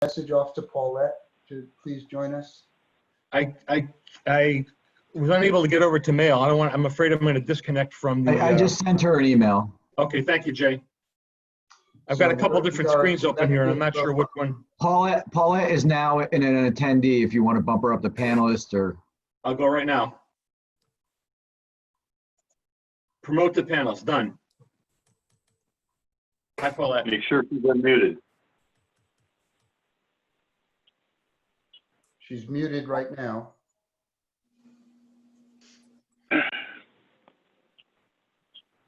message off to Paulette to please join us? I was unable to get over to mail. I'm afraid I'm going to disconnect from the. I just sent her an email. Okay, thank you, Jay. I've got a couple different screens open here, and I'm not sure which one. Paulette is now an attendee if you want to bump her up to panelist or. I'll go right now. Promote the panels, done. Hi, Paulette. Make sure she's unmuted. She's muted right now.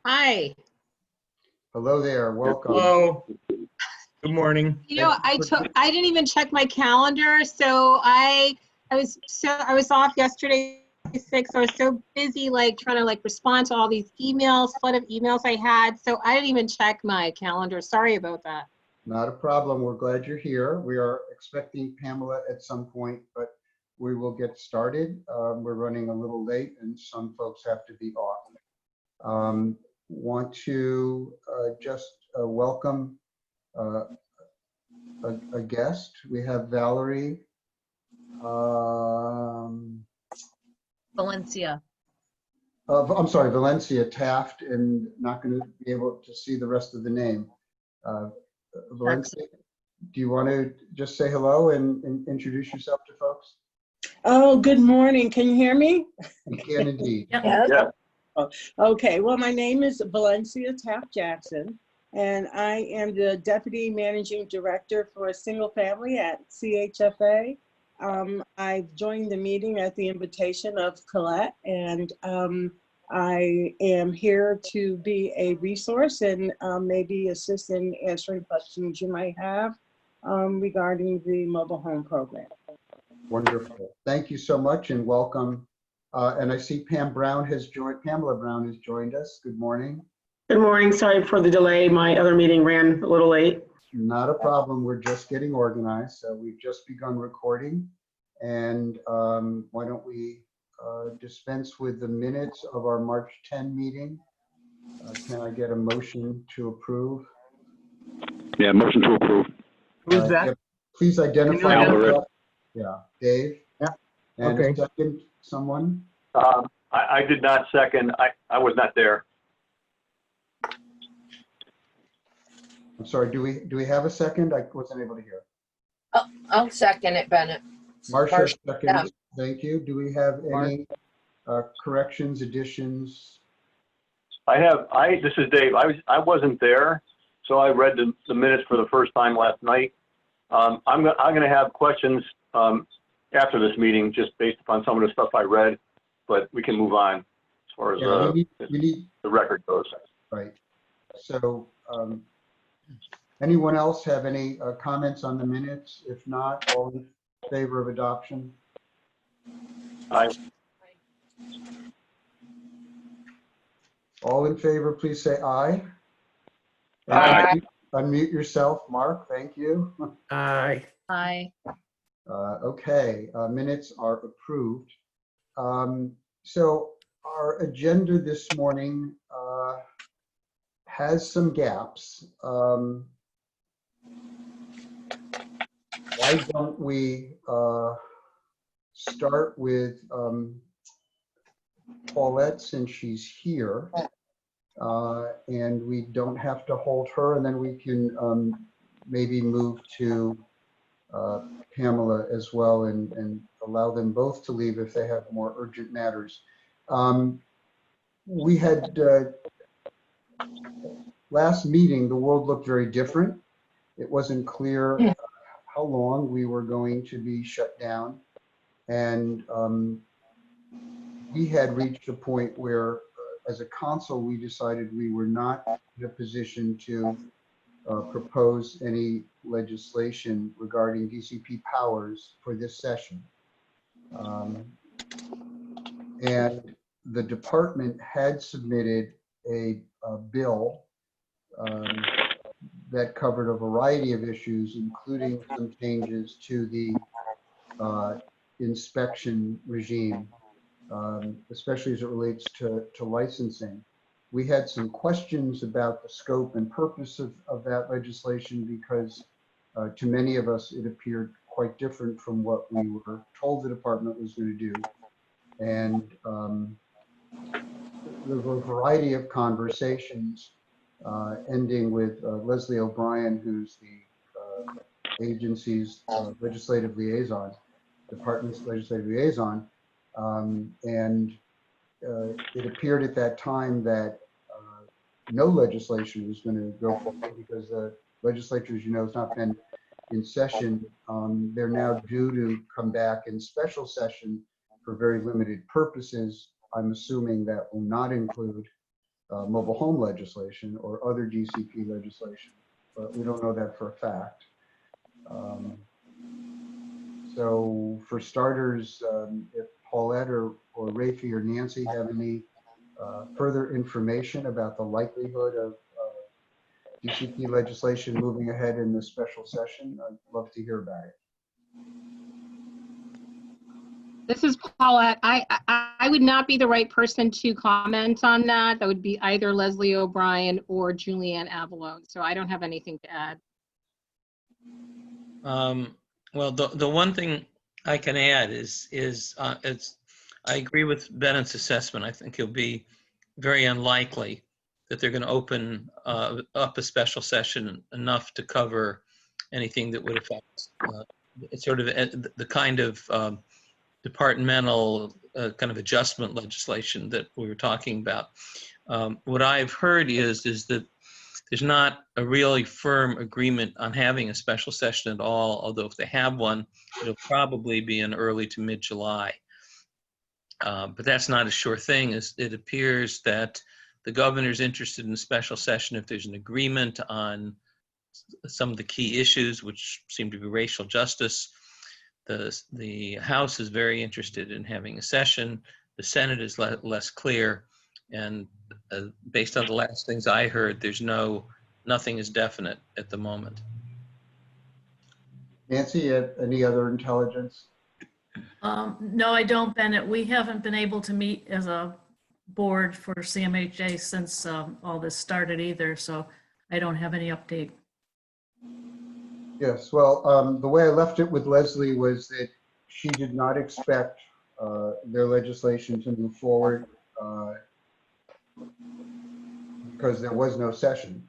Hi. Hello there, welcome. Hello. Good morning. You know, I didn't even check my calendar, so I was off yesterday, sick, so I was so busy trying to respond to all these flood of emails I had, so I didn't even check my calendar. Sorry about that. Not a problem. We're glad you're here. We are expecting Pamela at some point, but we will get started. We're running a little late and some folks have to be off. Want to just welcome a guest. We have Valerie Valencia. I'm sorry, Valencia Taft, and not going to be able to see the rest of the name. Valencia, do you want to just say hello and introduce yourself to folks? Oh, good morning. Can you hear me? You can indeed. Yeah. Okay, well, my name is Valencia Taft Jackson, and I am the Deputy Managing Director for a single family at CHFA. I've joined the meeting at the invitation of Colette, and I am here to be a resource and maybe assist in answering questions you might have regarding the mobile home program. Wonderful. Thank you so much and welcome. And I see Pamela Brown has joined us. Good morning. Good morning. Sorry for the delay. My other meeting ran a little late. Not a problem. We're just getting organized. So we've just begun recording. And why don't we dispense with the minutes of our March 10 meeting? Can I get a motion to approve? Yeah, motion to approve. Who's that? Please identify yourself. Yeah, Dave. Yeah. And Okay. a second, someone? I did not second. I was not there. I'm sorry, do we have a second? I wasn't able to hear. I'll second it, Bennett. Marcia yeah. seconds. Thank you. Do we have any corrections, additions? This is Dave. I wasn't there, so I read the minutes for the first time last night. I'm going to have questions after this meeting, just based upon some of the stuff I read, but we can move on as far as we need the record goes. right. So anyone else have any comments on the minutes? If not, all in favor of adoption? Aye. All in favor, please say aye. Aye. Unmute yourself, Mark. Thank you. Aye. Hi. Okay, minutes are approved. So our agenda this morning has some gaps. Why don't we start with Paulette, since she's here, and we don't have to hold her, and then we can maybe move to Pamela as well and allow them both to leave if they have more urgent matters. We had last meeting, the world looked very different. It wasn't clear how long we were going to be shut down. And we had reached a point where, as a council, we decided we were not in a position to propose any legislation regarding DCP powers for this session. And the department had submitted a bill that covered a variety of issues, including some changes to the inspection regime, especially as it relates to licensing. We had some questions about the scope and purpose of that legislation because To many of us, it appeared quite different from what we were told the department was going to do. And there were a variety of conversations ending with Leslie O'Brien, who's the agency's legislative liaison, department's legislative liaison. And it appeared at that time that no legislation was going to go forward because the legislature, as you know, has not been in session. They're now due to come back in special session for very limited purposes. I'm assuming that will not include mobile home legislation or other DCP legislation, but we don't know that for a fact. So for starters, if Paulette or Rafi or Nancy have any further information about the likelihood of DCP legislation moving ahead in this special session, I'd love to hear about it. This is Paulette. I would not be the right person to comment on that. That would be either Leslie O'Brien or Julianne Avalone. So I don't have anything to add. Well, the one thing I can add is I agree with Bennett's assessment. I think it'll be very unlikely that they're going to open up a special session enough to cover anything that would affect sort of the kind of departmental kind of adjustment legislation that we were talking about. What I've heard is that there's not a really firm agreement on having a special session at all, although if they have one, it'll probably be in early to mid-July. But that's not a sure thing. It appears that the governor's interested in a special session if there's an agreement on some of the key issues, which seem to be racial justice. The House is very interested in having a session. The Senate is less clear. And based on the last things I heard, nothing is definite at the moment. Nancy, any other intelligence? No, I don't, Bennett. We haven't been able to meet as a board for CMHA since all this started either, so I don't have any update. Yes, well, the way I left it with Leslie was that she did not expect their legislation to move forward because there was no session.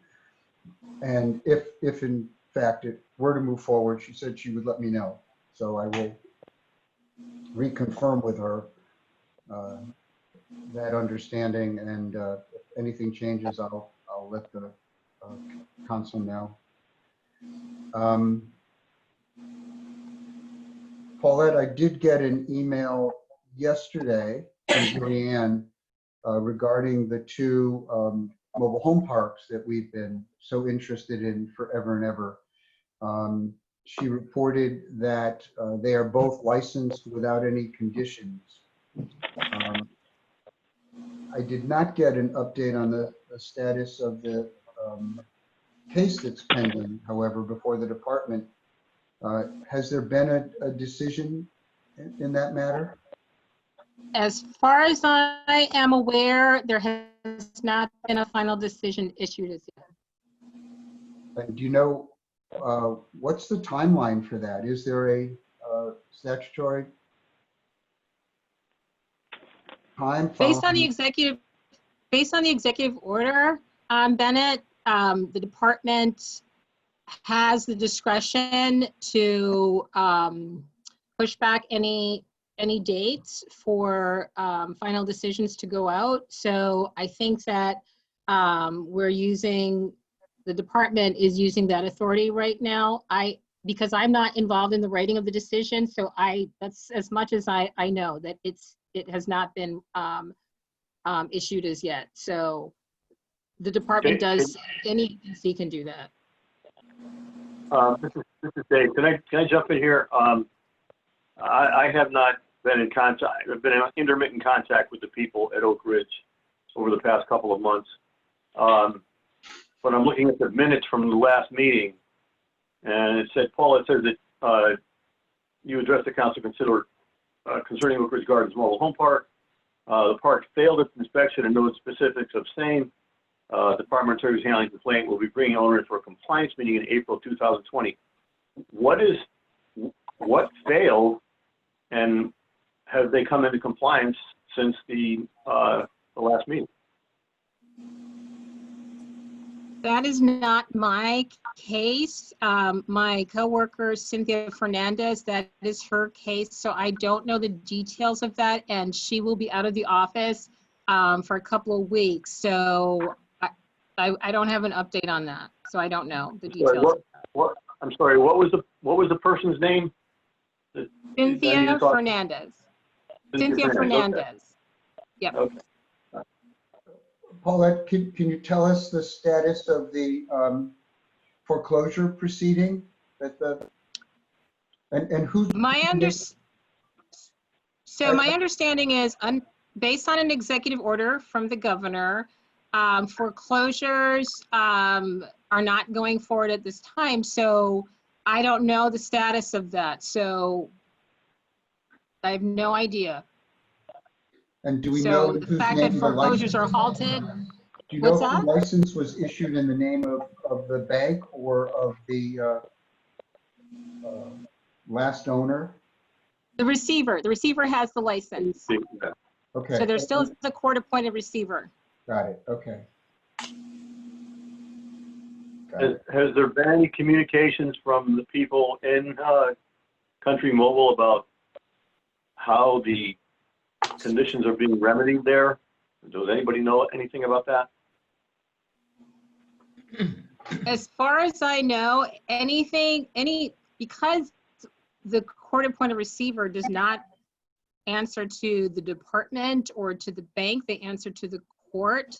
And if in fact it were to move forward, she said she would let me know. So I will reconfirm with her that understanding, and if anything changes, I'll let the council know. Paulette, I did get an email yesterday from Julianne regarding the two mobile home parks that we've been so interested in forever and ever. She reported that they are both licensed without any conditions. I did not get an update on the status of the case that's pending, however, before the department. Has there been a decision in that matter? As far as I am aware, there has not been a final decision issued as yet. And do you know what's the timeline for that? Is there a statutory time? Based on the executive order, Bennett, the department has the discretion to push back any dates for final decisions to go out. So I think that the department is using that authority right now. Because I'm not involved in the writing of the decision, so that's as much as I know, that it has not been issued as yet. So the department does, any agency can do that. This is Dave. Can I jump in here? I have not been in contact. I've been in intermittent contact with the people at Oak Ridge over the past couple of months. But I'm looking at the minutes from the last meeting, and it said, Paul, it says that you addressed the council concerning Oak Ridge Gardens Mobile Home Park. The park failed its inspection and noted specifics of same. Department of Interior's handling complaint will be bringing owner in for a compliance meeting in April 2020. what failed, and have they come into compliance since the last meeting? That is not my case. My coworker Cynthia Fernandez, that is her case. So I don't know the details of that, and she will be out of the office for a couple of weeks. So I don't have an update on that. So I don't know the details. I'm sorry. What was the person's name? Cynthia Fernandez. Cynthia Fernandez. Okay. Yep. Okay. Paulette, can you tell us the status of the foreclosure proceeding that and who's My understanding is, based on an executive order from the governor, foreclosures are not going forward at this time. So I don't know the status of that. So I have no idea. And do we So know the whose fact name that the foreclosures are license? halted, Do you know what's if the that? license was issued in the name of the bank or of the last owner? The receiver has the license. Okay. So there's still the court-appointed receiver. Got it. Okay. Got it. Has there been any communications from the people in Country Mobile about how the conditions are being remedied there? Does anybody know anything about that? As far as I know, because the court-appointed receiver does not answer to the department or to the bank, they answer to the court.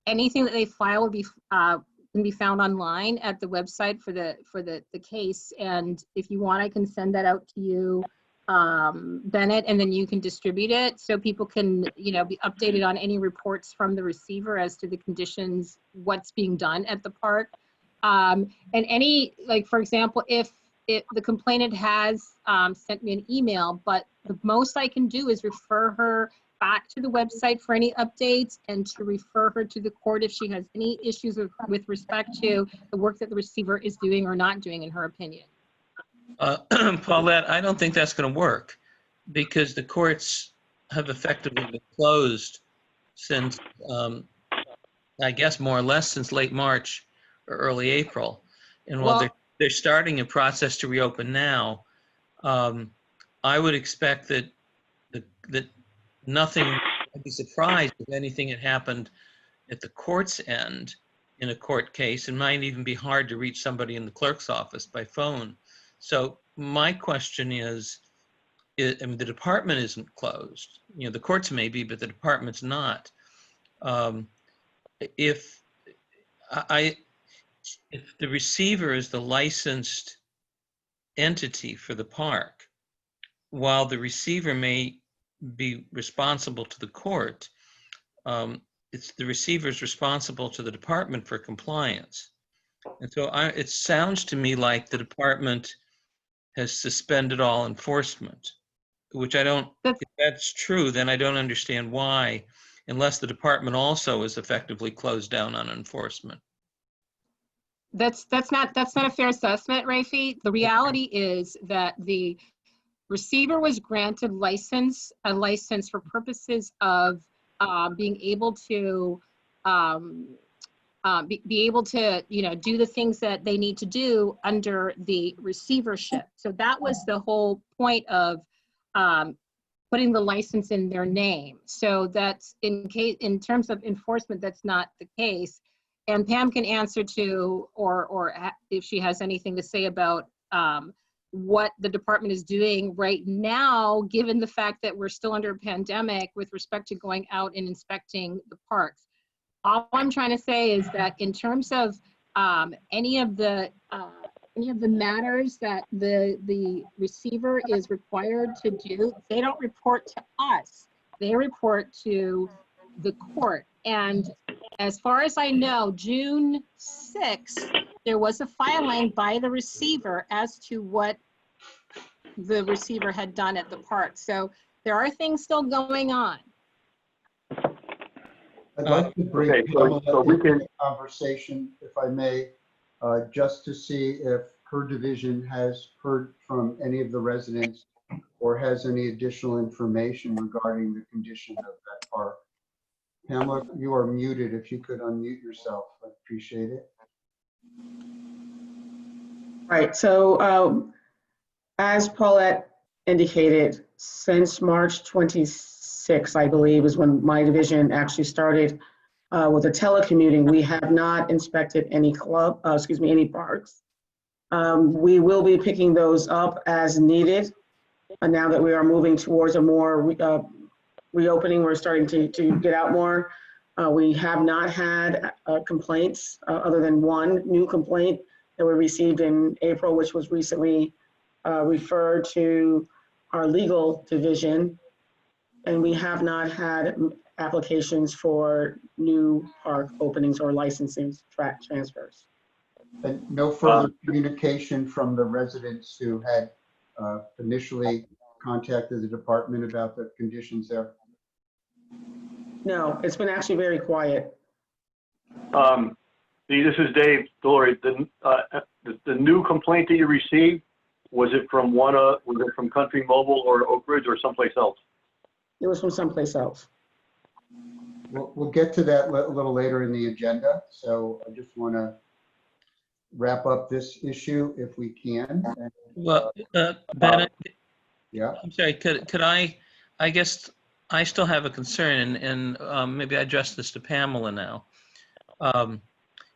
Anything that they file will be can be found online at the website for the case. And if you want, I can send that out to you, Bennett, and then you can distribute it so people can, be updated on any reports from the receiver as to the conditions, what's being done at the park. And any, like, for example, if the complainant has sent me an email, but the most I can do is refer her back to the website for any updates and to refer her to the court if she has any issues with respect to the work that the receiver is doing or not doing, in her opinion. Paulette, I don't think that's going to work because the courts have effectively been closed since, I guess, more or less since late March or early April. And while they're starting a process to reopen now, I would expect that nothing, I'd be surprised if anything had happened at the court's end in a court case. It might even be hard to reach somebody in the clerk's office by phone. So my question is, I mean, the department isn't closed. The courts may be, but the department's not. If the receiver is the licensed entity for the park, while the receiver may be responsible to the court, it's the receiver's responsible to the department for compliance. And so it sounds to me like the department has suspended all enforcement, which I don't, if that's true, then I don't understand why, unless the department also is effectively closed down on enforcement. That's not a fair assessment, Rafi. The reality is that the receiver was granted a license for purposes of being able to be able to, do the things that they need to do under the receivership. So that was the whole point of putting the license in their name. So that's in terms of enforcement, that's not the case. And Pam can answer to, or if she has anything to say about what the department is doing right now, given the fact that we're still under a pandemic with respect to going out and inspecting the parks. All I'm trying to say is that in terms of any of the matters that the receiver is required to do, they don't report to us. They report to the court. And as far as I know, June 6th, there was a filing by the receiver as to what the receiver had done at the park. So there are things still going on. I'd like to bring Okay, so we can into the conversation, if I may, just to see if her division has heard from any of the residents or has any additional information regarding the condition of that park. Pamela, you are muted. If you could unmute yourself, I'd appreciate it. Right, so as Paulette indicated, since March 26th, I believe, is when my division actually started with the telecommuting, we have not inspected any any parks. We will be picking those up as needed. Now that we are moving towards a more reopening, we're starting to get out more. We have not had complaints other than one new complaint that we received in April, which was recently referred to our legal division. And we have not had applications for new park openings or licensing transfers. And no further communication from the residents who had initially contacted the department about the conditions there? No, it's been actually very quiet. This is Dave Delory. The new complaint that you received, was it from Country Mobile or Oak Ridge or someplace else? It was from someplace else. We'll get to that a little later in the agenda. So I just want to wrap up this issue if we can. And, Well, Bennett, yeah. I'm sorry, could I guess I still have a concern, and maybe I address this to Pamela now.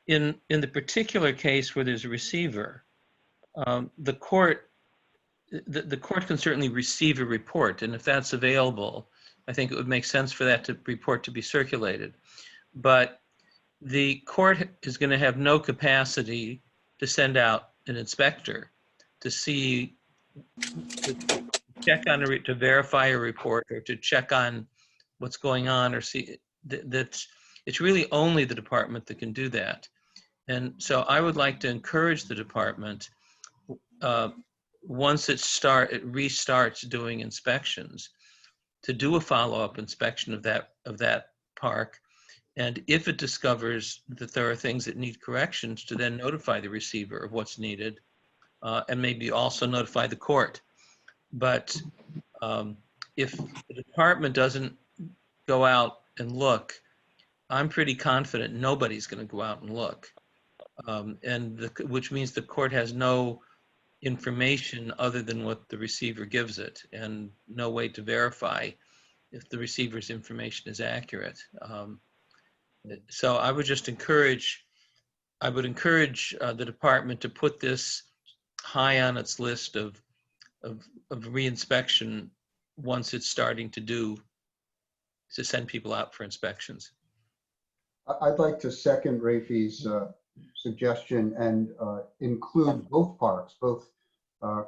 In the particular case where there's a receiver, the court can certainly receive a report, and if that's available, I think it would make sense for that report to be circulated. But the court is going to have no capacity to send out an inspector to see, to check on to verify a report or to check on what's going on, or see that it's really only the department that can do that. And so I would like to encourage the department, once it restarts doing inspections, to do a follow-up inspection of that park. And if it discovers that there are things that need corrections, to then notify the receiver of what's needed, and maybe also notify the court. But if the department doesn't go out and look, I'm pretty confident nobody's going to go out and look. Which means the court has no information other than what the receiver gives it, and no way to verify if the receiver's information is accurate. So I would just encourage the department to put this high on its list of reinspection once it's starting to send people out for inspections. I'd like to second Rafi's suggestion and include both parks, both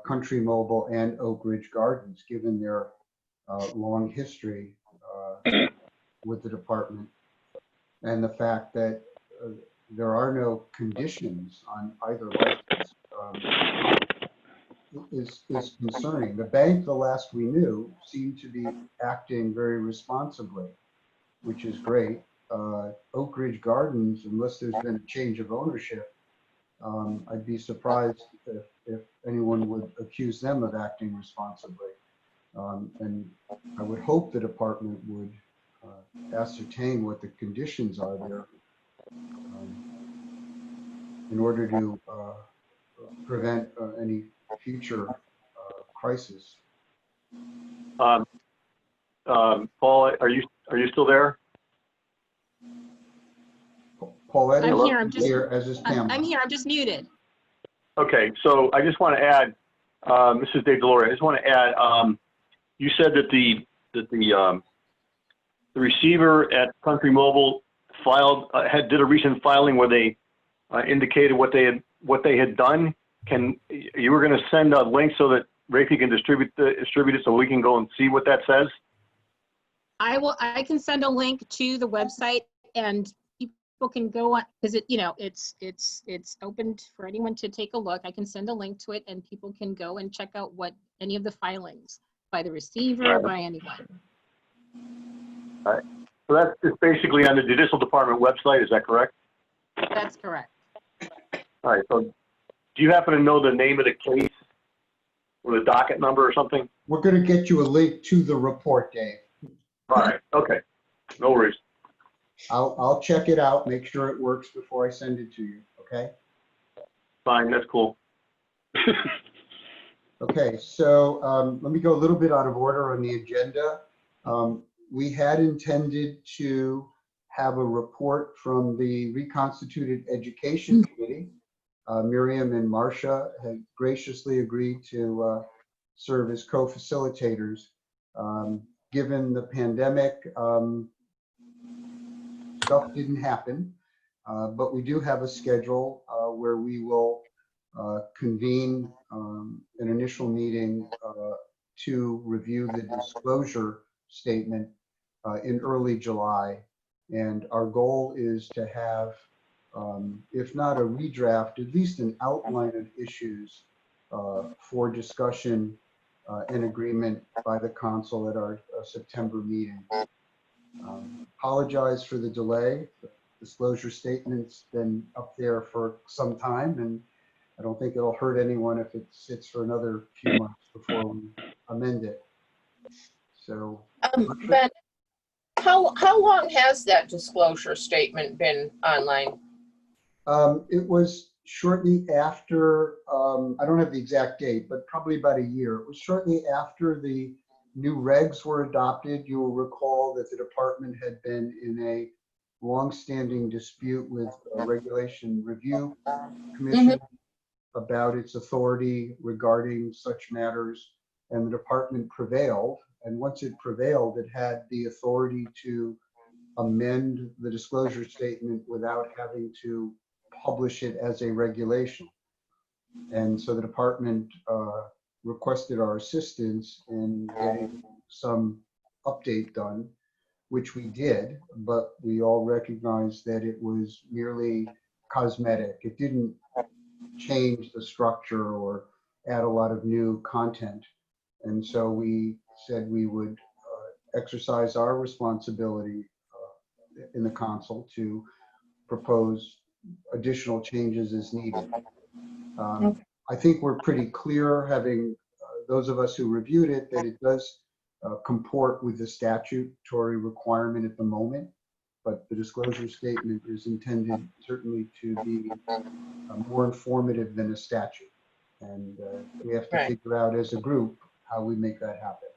Country Mobile and Oak Ridge Gardens, given their long history with the department, and the fact that there are no conditions on either license is concerning. The bank, the last we knew, seemed to be acting very responsibly, which is great. Oak Ridge Gardens, unless there's been a change of ownership, I'd be surprised if anyone would accuse them of acting responsibly. And I would hope the department would ascertain what the conditions are there in order to prevent any future crisis. Paul, are you still there? Paulette I'm is here. I'm just here, as is Pamela. I'm here. I'm just muted. Okay, so I just want to add, this is Dave Delory. I just want to add, you said that the receiver at Country Mobile did a recent filing where they indicated what they had done. You were going to send a link so that Rafi can distribute it so we can go and see what that says? I can send a link to the website, and people can go on, because it's open for anyone to take a look. I can send a link to it, and people can go and check out any of the filings by the receiver, by anyone. All right. So that's just basically on the Judicial Department website. Is that correct? That's correct. All right. So Do you happen to know the name of the case or the docket number or something? We're going to get you a link to the report, Dave. All right, okay, no worries. I'll check it out, make sure it works before I send it to you, okay? Fine, that's cool. Okay, so let me go a little bit out of order on the agenda. We had intended to have a report from the Reconstituted Education Committee. Miriam and Marcia had graciously agreed to serve as co-facilitators. Given the pandemic, stuff didn't happen, but we do have a schedule where we will convene an initial meeting to review the disclosure statement in early July. And our goal is to have, if not a redraft, at least an outline of issues for discussion and agreement by the council at our September meeting. Apologize for the delay. The disclosure statement's been up there for some time, and I don't think it'll hurt anyone if it sits for another few months before we amend it. So, Ben, how long has that disclosure statement been online? it was shortly after, I don't have the exact date, but probably about a year. It was shortly after the new regs were adopted. You will recall that the department had been in a longstanding dispute with a Regulation Review Commission about its authority regarding such matters, and the department prevailed. And once it prevailed, it had the authority to amend the disclosure statement without having to publish it as a regulation. And so the department requested our assistance in getting some update done, which we did, but we all recognized that it was merely cosmetic. It didn't change the structure or add a lot of new content. And so we said we would exercise our responsibility in the council to propose additional changes as needed. I think we're pretty clear, having those of us who reviewed it, that it does comport with the statutory requirement at the moment, but the disclosure statement is intended certainly to be more informative than a statute. And we have to figure out as a group how we make that happen.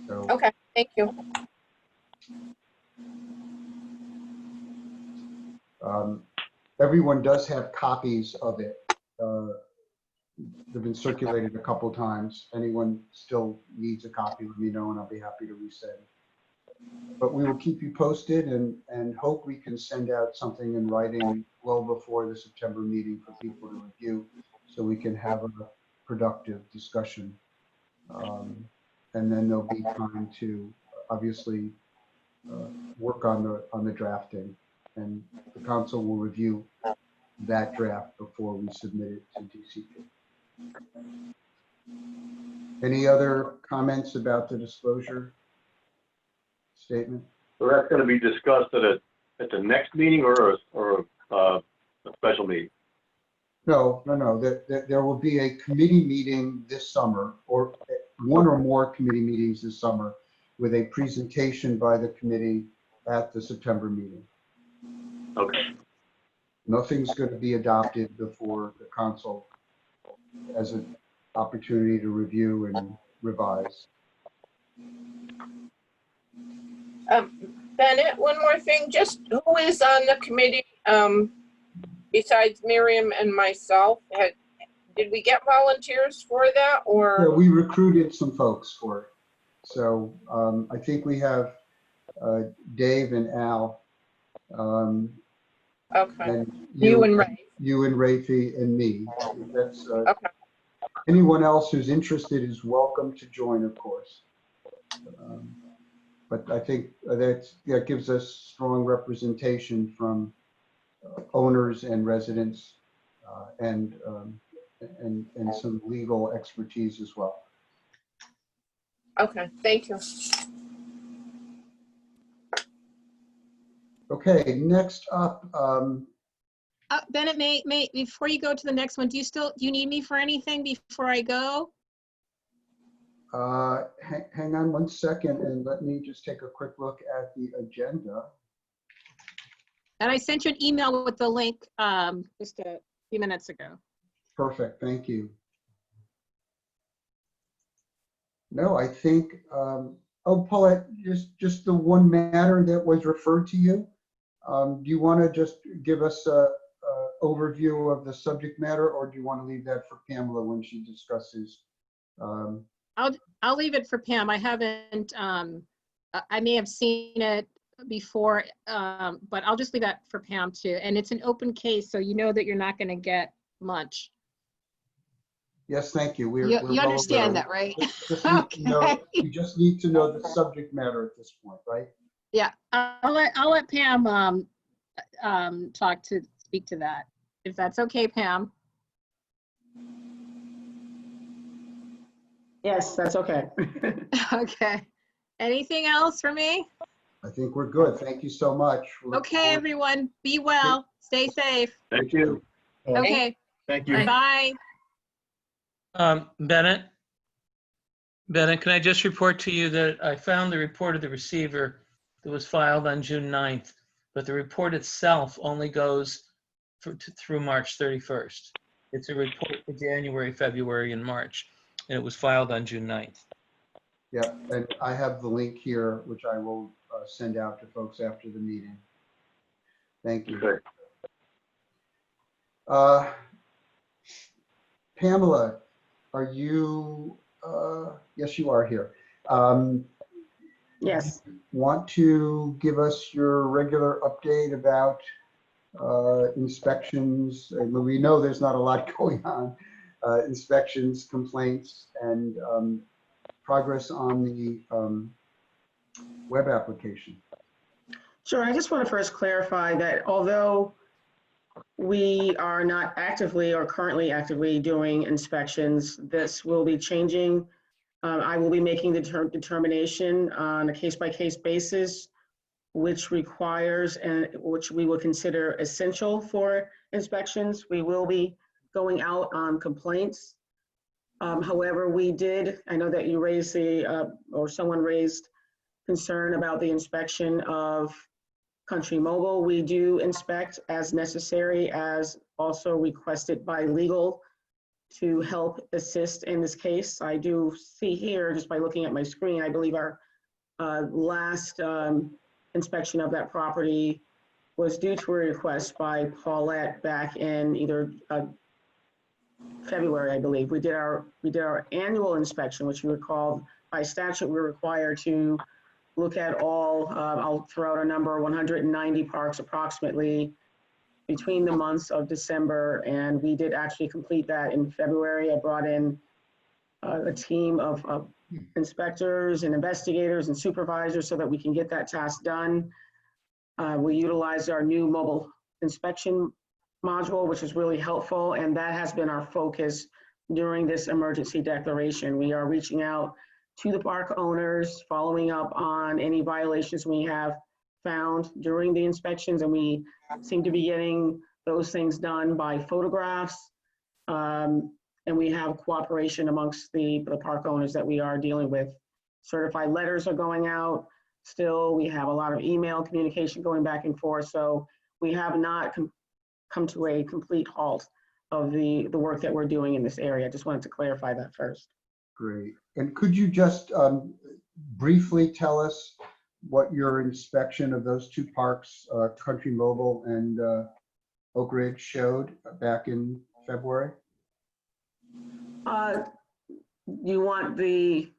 So, okay, thank you. Everyone does have copies of it. They've been circulated a couple times. Anyone still needs a copy, let me know and I'll be happy to resend. But we will keep you posted and hope we can send out something in writing well before the September meeting for people to review, so we can have a productive discussion. And then there'll be time to obviously work on the drafting, and the council will review that draft before we submit it to DCP. Any other comments about the disclosure statement? So that's going to be discussed at the next meeting or a special meeting? No. There will be a committee meeting this summer, or one or more committee meetings this summer, with a presentation by the committee at the September meeting. Okay. Nothing's going to be adopted before the council has an opportunity to review and revise. Bennett, one more thing, just who is on the committee besides Miriam and myself? Did we get volunteers for that, or? Yeah, we recruited some folks for it. So I think we have Dave and Al. Okay. And You and Ray. You and Rafi and me. That's Okay. anyone else who's interested is welcome to join, of course. But I think that gives us strong representation from owners and residents and some legal expertise as well. Okay, thank you. Okay, next up, Bennett, before you go to the next one, do you need me for anything before I go? Hang on one second and let me just take a quick look at the agenda. And I sent you an email with the link just a few minutes ago. Perfect, thank you. No, I think, oh, Paulette, just the one matter that was referred to you. Do you want to just give us a overview of the subject matter, or do you want to leave that for Pamela when she discusses? I'll leave it for Pam. I haven't, I may have seen it before, but I'll just leave that for Pam too. And it's an open case, so you know that you're not going to get much. Yes, thank you. You well understand aware. that, right? We just need to know the subject matter at this point, right? Yeah, I'll let Pam speak to that, if that's okay, Pam. Yes, that's okay. Okay. Anything else for me? I think we're good. Thank you so much. Okay, everyone, be well, stay safe. Thank you. Okay, Thank you. bye. Bennett, can I just report to you that I found the report of the receiver that was filed on June 9th, but the report itself only goes through March 31st. It's a report for January, February, and March, and it was filed on June 9th. Yeah, and I have the link here, which I will send out to folks after the meeting. Thank you. Okay. Pamela, are you, yes, you are here. Yes. Want to give us your regular update about inspections? I mean, we know there's not a lot going on. Inspections, complaints, and progress on the web application. Sure, I just want to first clarify that although we are not actively or currently actively doing inspections, this will be changing. I will be making the determination on a case-by-case basis, which requires and which we will consider essential for inspections. We will be going out on complaints. However, I know that you raised or someone raised concern about the inspection of Country Mobile. We do inspect as necessary, as also requested by legal to help assist in this case. I do see here, just by looking at my screen, I believe our last inspection of that property was due to a request by Paulette back in either February, I believe. We did our annual inspection, which you recall by statute we're required to look at all, I'll throw out a number, 190 parks approximately between the months of December, and we did actually complete that in February. I brought in a team of inspectors and investigators and supervisors so that we can get that task done. We utilized our new mobile inspection module, which is really helpful, and that has been our focus during this emergency declaration. We are reaching out to the park owners, following up on any violations we have found during the inspections, and we seem to be getting those things done by photographs. And we have cooperation amongst the park owners that we are dealing with. Certified letters are going out still. We have a lot of email communication going back and forth. So we have not come to a complete halt of the work that we're doing in this area. I just wanted to clarify that first. Great. And could you just briefly tell us what your inspection of those two parks, Country Mobile and Oak Ridge, showed back in February? You want the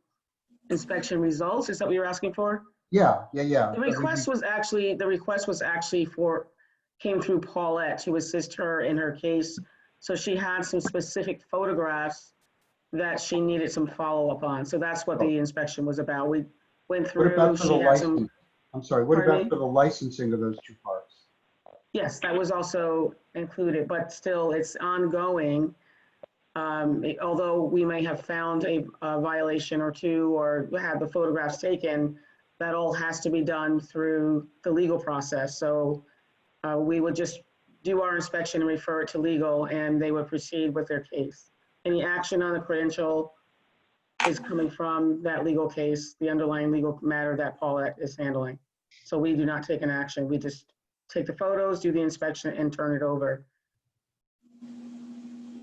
inspection results? Is that what you're asking for? Yeah. The request was actually came through Paulette to assist her in her case. So she had some specific photographs that she needed some follow-up on. So that's what the inspection was about. We went through. What about for the license? I'm sorry, what Pardon about me? for the licensing of those two parks? Yes, that was also included, but still it's ongoing. Although we may have found a violation or two or had the photographs taken, that all has to be done through the legal process. So we would just do our inspection and refer it to legal, and they would proceed with their case. Any action on the credential is coming from that legal case, the underlying legal matter that Paulette is handling. So we do not take an action. We just take the photos, do the inspection, and turn it over.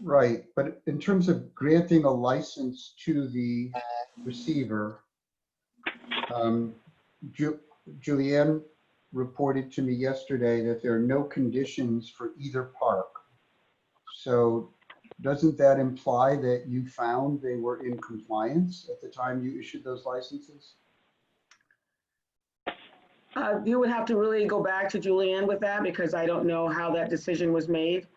Right, but in terms of granting a license to the receiver, Julianne reported to me yesterday that there are no conditions for either park. So doesn't that imply that you found they were in compliance at the time you issued those licenses? You would have to really go back to Julianne with that because I don't know how that decision was made.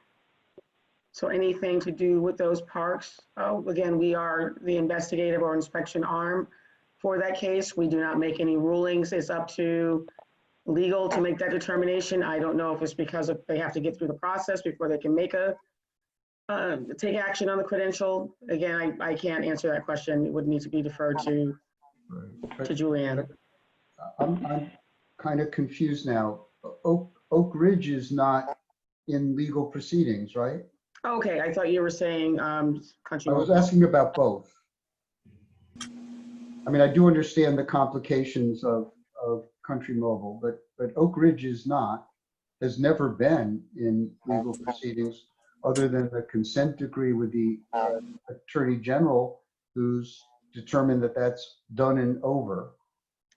So anything to do with those parks, again, we are the investigative or inspection arm for that case. We do not make any rulings. It's up to legal to make that determination. I don't know if it's because they have to get through the process before they can make take action on the credential. Again, I can't answer that question. It would need to be deferred to Julianne. I'm kind of confused now. Oak Ridge is not in legal proceedings, right? Okay, I thought you were saying Country I was Mobile. asking about both. I mean, I do understand the complications of Country Mobile, but Oak Ridge is not, has never been in legal proceedings other than the consent decree with the Attorney General, who's determined that that's done and over.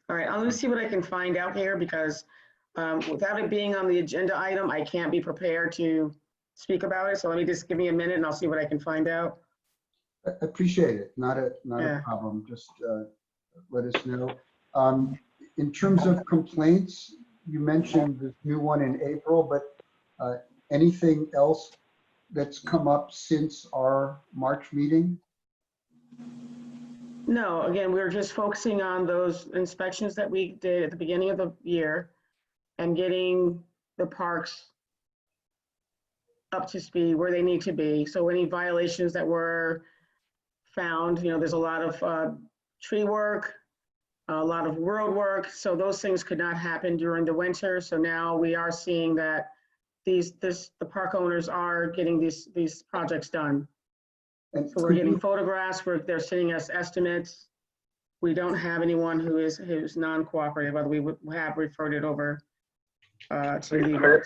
All right, I'm gonna see what I can find out here because without it being on the agenda item, I can't be prepared to speak about it. So let me just give me a minute and I'll see what I can find out. I appreciate it. Not a Yeah. problem. Just let us know. In terms of complaints, you mentioned this new one in April, but anything else that's come up since our March meeting? No, again, we're just focusing on those inspections that we did at the beginning of the year and getting the parks up to speed where they need to be. So any violations that were found, there's a lot of tree work, a lot of road work. So those things could not happen during the winter. So now we are seeing that the park owners are getting these projects done. And So we're getting photographs, they're sending us estimates. We don't have anyone who's non-cooperative, but we have referred it over to legal.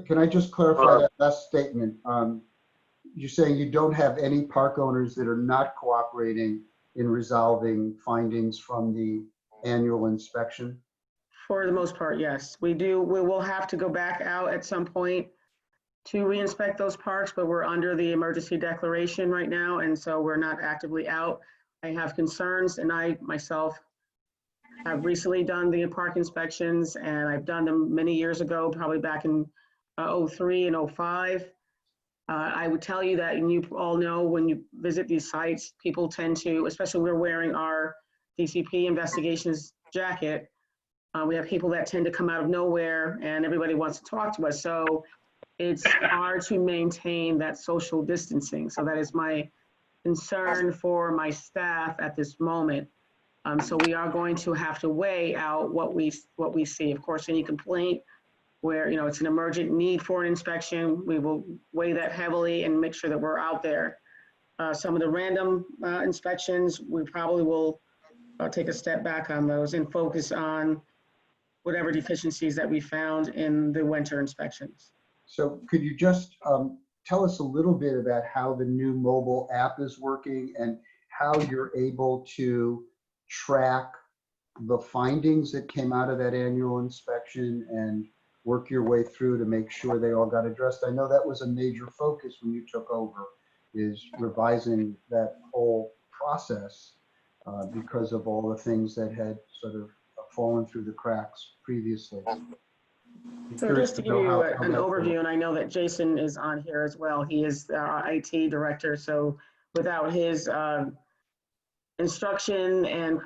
Can I just clarify that last statement? You're saying you don't have any park owners that are not cooperating in resolving findings from the annual inspection? For the most part, yes. We do. We will have to go back out at some point to re-inspect those parks, but we're under the emergency declaration right now, and so we're not actively out. I have concerns, and I myself have recently done the park inspections, and I've done them many years ago, probably back in 03 and 05. I would tell you that, and you all know when you visit these sites, people tend to, especially we're wearing our DCP investigations jacket, we have people that tend to come out of nowhere and everybody wants to talk to us. So it's hard to maintain that social distancing. So that is my concern for my staff at this moment. So we are going to have to weigh out what we see. Of course, any complaint where it's an emergent need for an inspection, we will weigh that heavily and make sure that we're out there. Some of the random inspections, we probably will take a step back on those and focus on whatever deficiencies that we found in the winter inspections. So could you just tell us a little bit about how the new mobile app is working and how you're able to track the findings that came out of that annual inspection and work your way through to make sure they all got addressed? I know that was a major focus when you took over, is revising that whole process because of all the things that had sort of fallen through the cracks previously. So just to give you an overview, and I know that Jason is on here as well. He is our IT director. So without his instruction and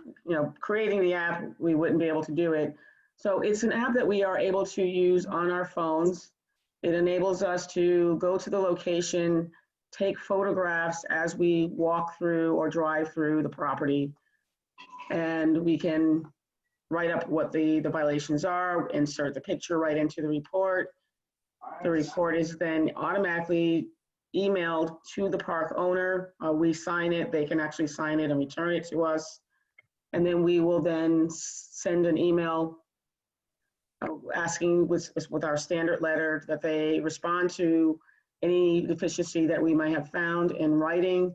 creating the app, we wouldn't be able to do it. So it's an app that we are able to use on our phones. It enables us to go to the location, take photographs as we walk through or drive through the property, and we can write up what the violations are, insert the picture right into the report. the report is then automatically emailed to the park owner. We sign it, they can actually sign it and return it to us. And then we will then send an email asking with our standard letter that they respond to any deficiency that we might have found in writing.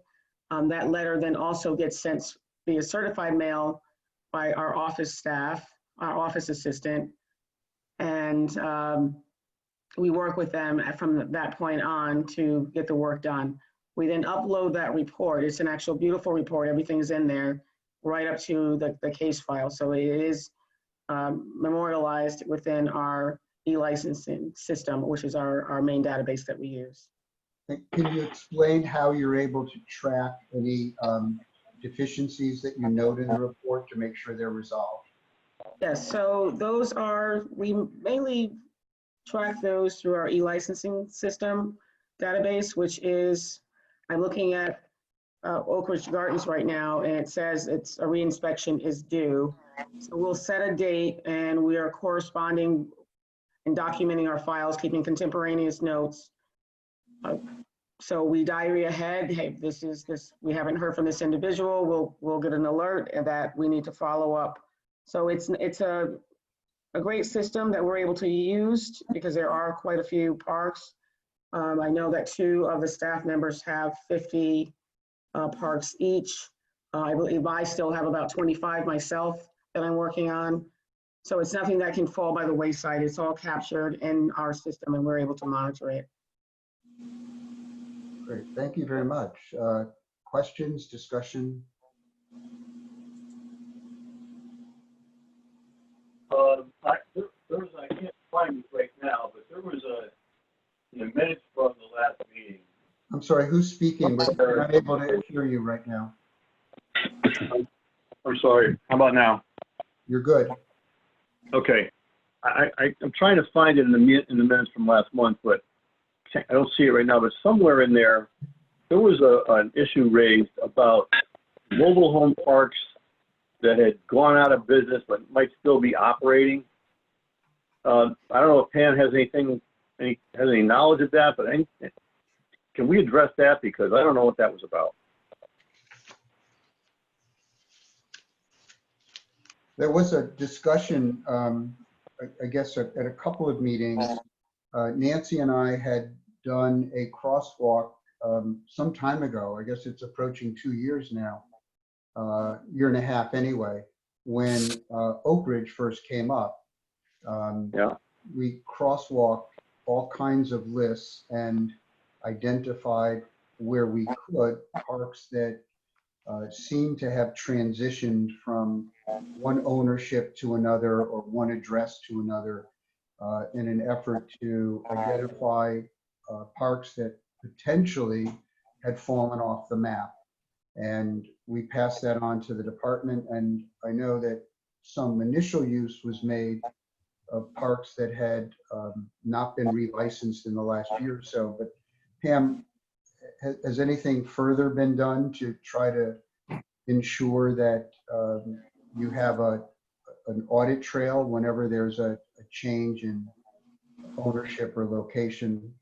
That letter then also gets sent via certified mail by our office staff, our office assistant. And we work with them from that point on to get the work done. We then upload that report. It's an actual beautiful report. Everything's in there right up to the case file. So it is memorialized within our e-licensing system, which is our main database that we use. Can you explain how you're able to track any deficiencies that you note in the report to make sure they're resolved? Yes, so those are, we mainly track those through our e-licensing system database, which is, I'm looking at Oak Ridge Gardens right now, and it says it's a reinspection is due. So we'll set a date and we are corresponding and documenting our files, keeping contemporaneous notes. So we diary ahead, hey, this, we haven't heard from this individual, we'll get an alert that we need to follow up. So it's a great system that we're able to use because there are quite a few parks. I know that 2 of the staff members have 50 parks each. I believe I still have about 25 myself that I'm working on. So it's nothing that can fall by the wayside. It's all captured in our system and we're able to monitor it. Great, thank you very much. Questions, discussion? I can't find it right now, but there was in the minutes from the last meeting. I'm sorry, who's speaking? We're not able to hear you right now. I'm sorry, how about now? You're good. Okay, I'm trying to find it in the minutes from last month, but I don't see it right now, but somewhere in there was an issue raised about mobile home parks that had gone out of business but might still be operating. I don't know if Pam has any knowledge of that, but can we address that? Because I don't know what that was about. There was a discussion, I guess, at a couple of meetings. Nancy and I had done a crosswalk some time ago. I guess it's approaching 2 years now, year and a half anyway, when Oak Ridge first came up. Yeah. We crosswalked all kinds of lists and identified where we could parks that seemed to have transitioned from one ownership to another or one address to another in an effort to identify parks that potentially had fallen off the map. And we passed that on to the department, and I know that some initial use was made of parks that had not been relicensed in the last year or so. But Pam, has anything further been done to try to ensure that you have an audit trail whenever there's a change in ownership or location,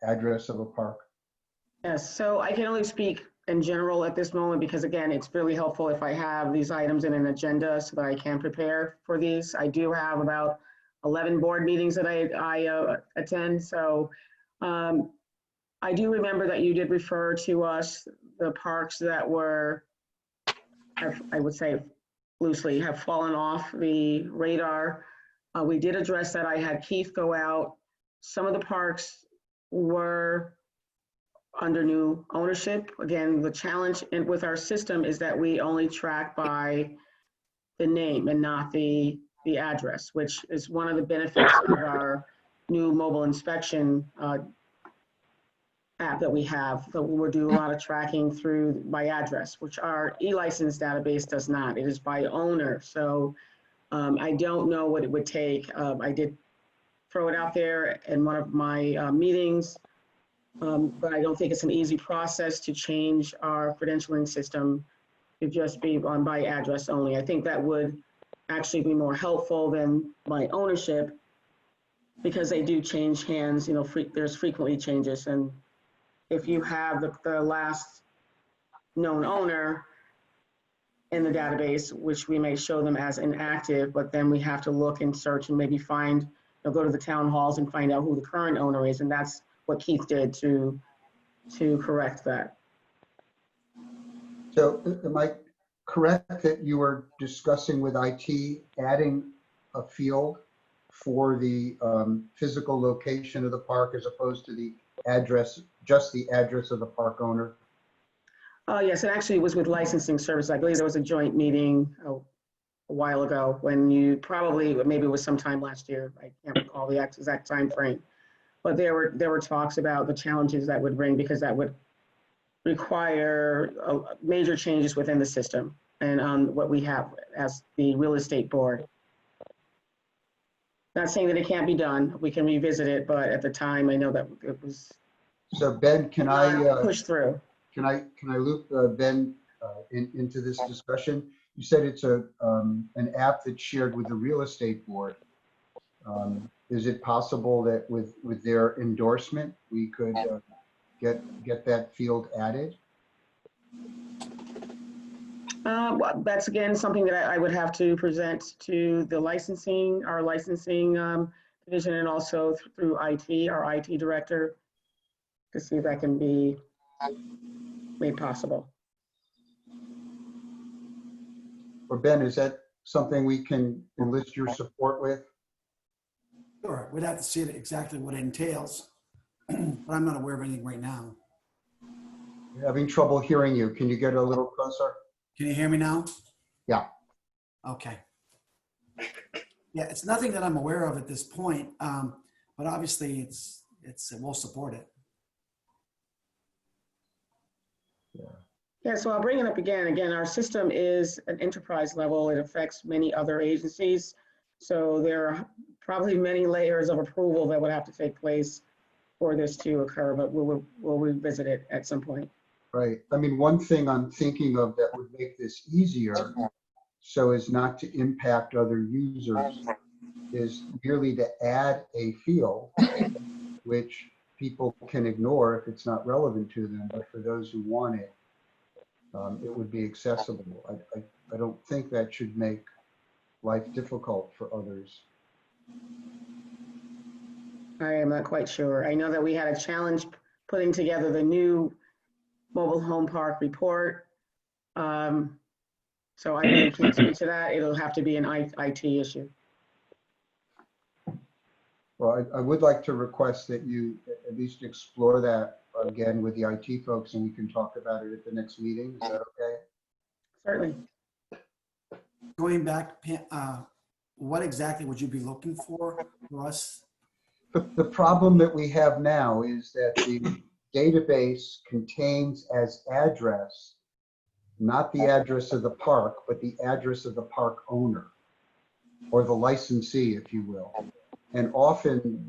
address of a park? Yes, so I can only speak in general at this moment because again, it's really helpful if I have these items in an agenda so that I can prepare for these. I do have about 11 board meetings that I attend. So I do remember that you did refer to us the parks that were, I would say loosely, have fallen off the radar. We did address that. I had Keith go out. Some of the parks were under new ownership. Again, the challenge with our system is that we only track by the name and not the address, which is one of the benefits of our new mobile inspection app that we have. So we'll do a lot of tracking through by address, which our e-license database does not. It is by owner. So I don't know what it would take. I did throw it out there in one of my meetings, but I don't think it's an easy process to change our credentialing system to just be on by address only. I think that would actually be more helpful than by ownership. because they do change hands, you know, there's frequently changes. And if you have the last known owner in the database, which we may show them as inactive, but then we have to look and search and maybe find, go to the town halls and find out who the current owner is. And that's what Keith did to correct that. So am I correct that you were discussing with IT adding a field for the physical location of the park as opposed to the address, just the address of the park owner? Yes, it actually was with licensing service. I believe there was a joint meeting a while ago when you probably, maybe it was sometime last year. I can't recall the exact time frame. But there were talks about the challenges that would bring, because that would require major changes within the system and on what we have as the real estate board. Not saying that it can't be done. We can revisit it, but at the time, I know that it was So Ben, can I pushed through. can I loop Ben into this discussion? You said it's an app that's shared with the real estate board. Is it possible that with their endorsement, we could get that field added? Well, that's again something that I would have to present to the our licensing division, and also through IT, our IT director, to see if that can be made possible. Or Ben, is that something we can enlist your support with? Sure, we'd have to see exactly what it entails, but I'm not aware of anything right now. We're having trouble hearing you. Can you get a little closer? Can you hear me now? Yeah. Okay. Yeah, it's nothing that I'm aware of at this point, but obviously we'll support it. Yeah, so I'll bring it up again. Again, our system is an enterprise level. It affects many other agencies. So there are probably many layers of approval that would have to take place for this to occur, but we'll revisit it at some point. Right. I mean, one thing I'm thinking of that would make this easier so as not to impact other users is merely to add a field which people can ignore if it's not relevant to them, but for those who want it, it would be accessible. I don't think that should make life difficult for others. I am not quite sure. I know that we had a challenge putting together the new mobile home park report. So I really can't speak to that. It'll have to be an IT issue. Well, I would like to request that you at least explore that again with the IT folks, and we can talk about it at the next meeting. Is that okay? Certainly. Going back, what exactly would you be looking for us? The problem that we have now is that the database contains as address, not the address of the park, but the address of the park owner or the licensee, if you will. And often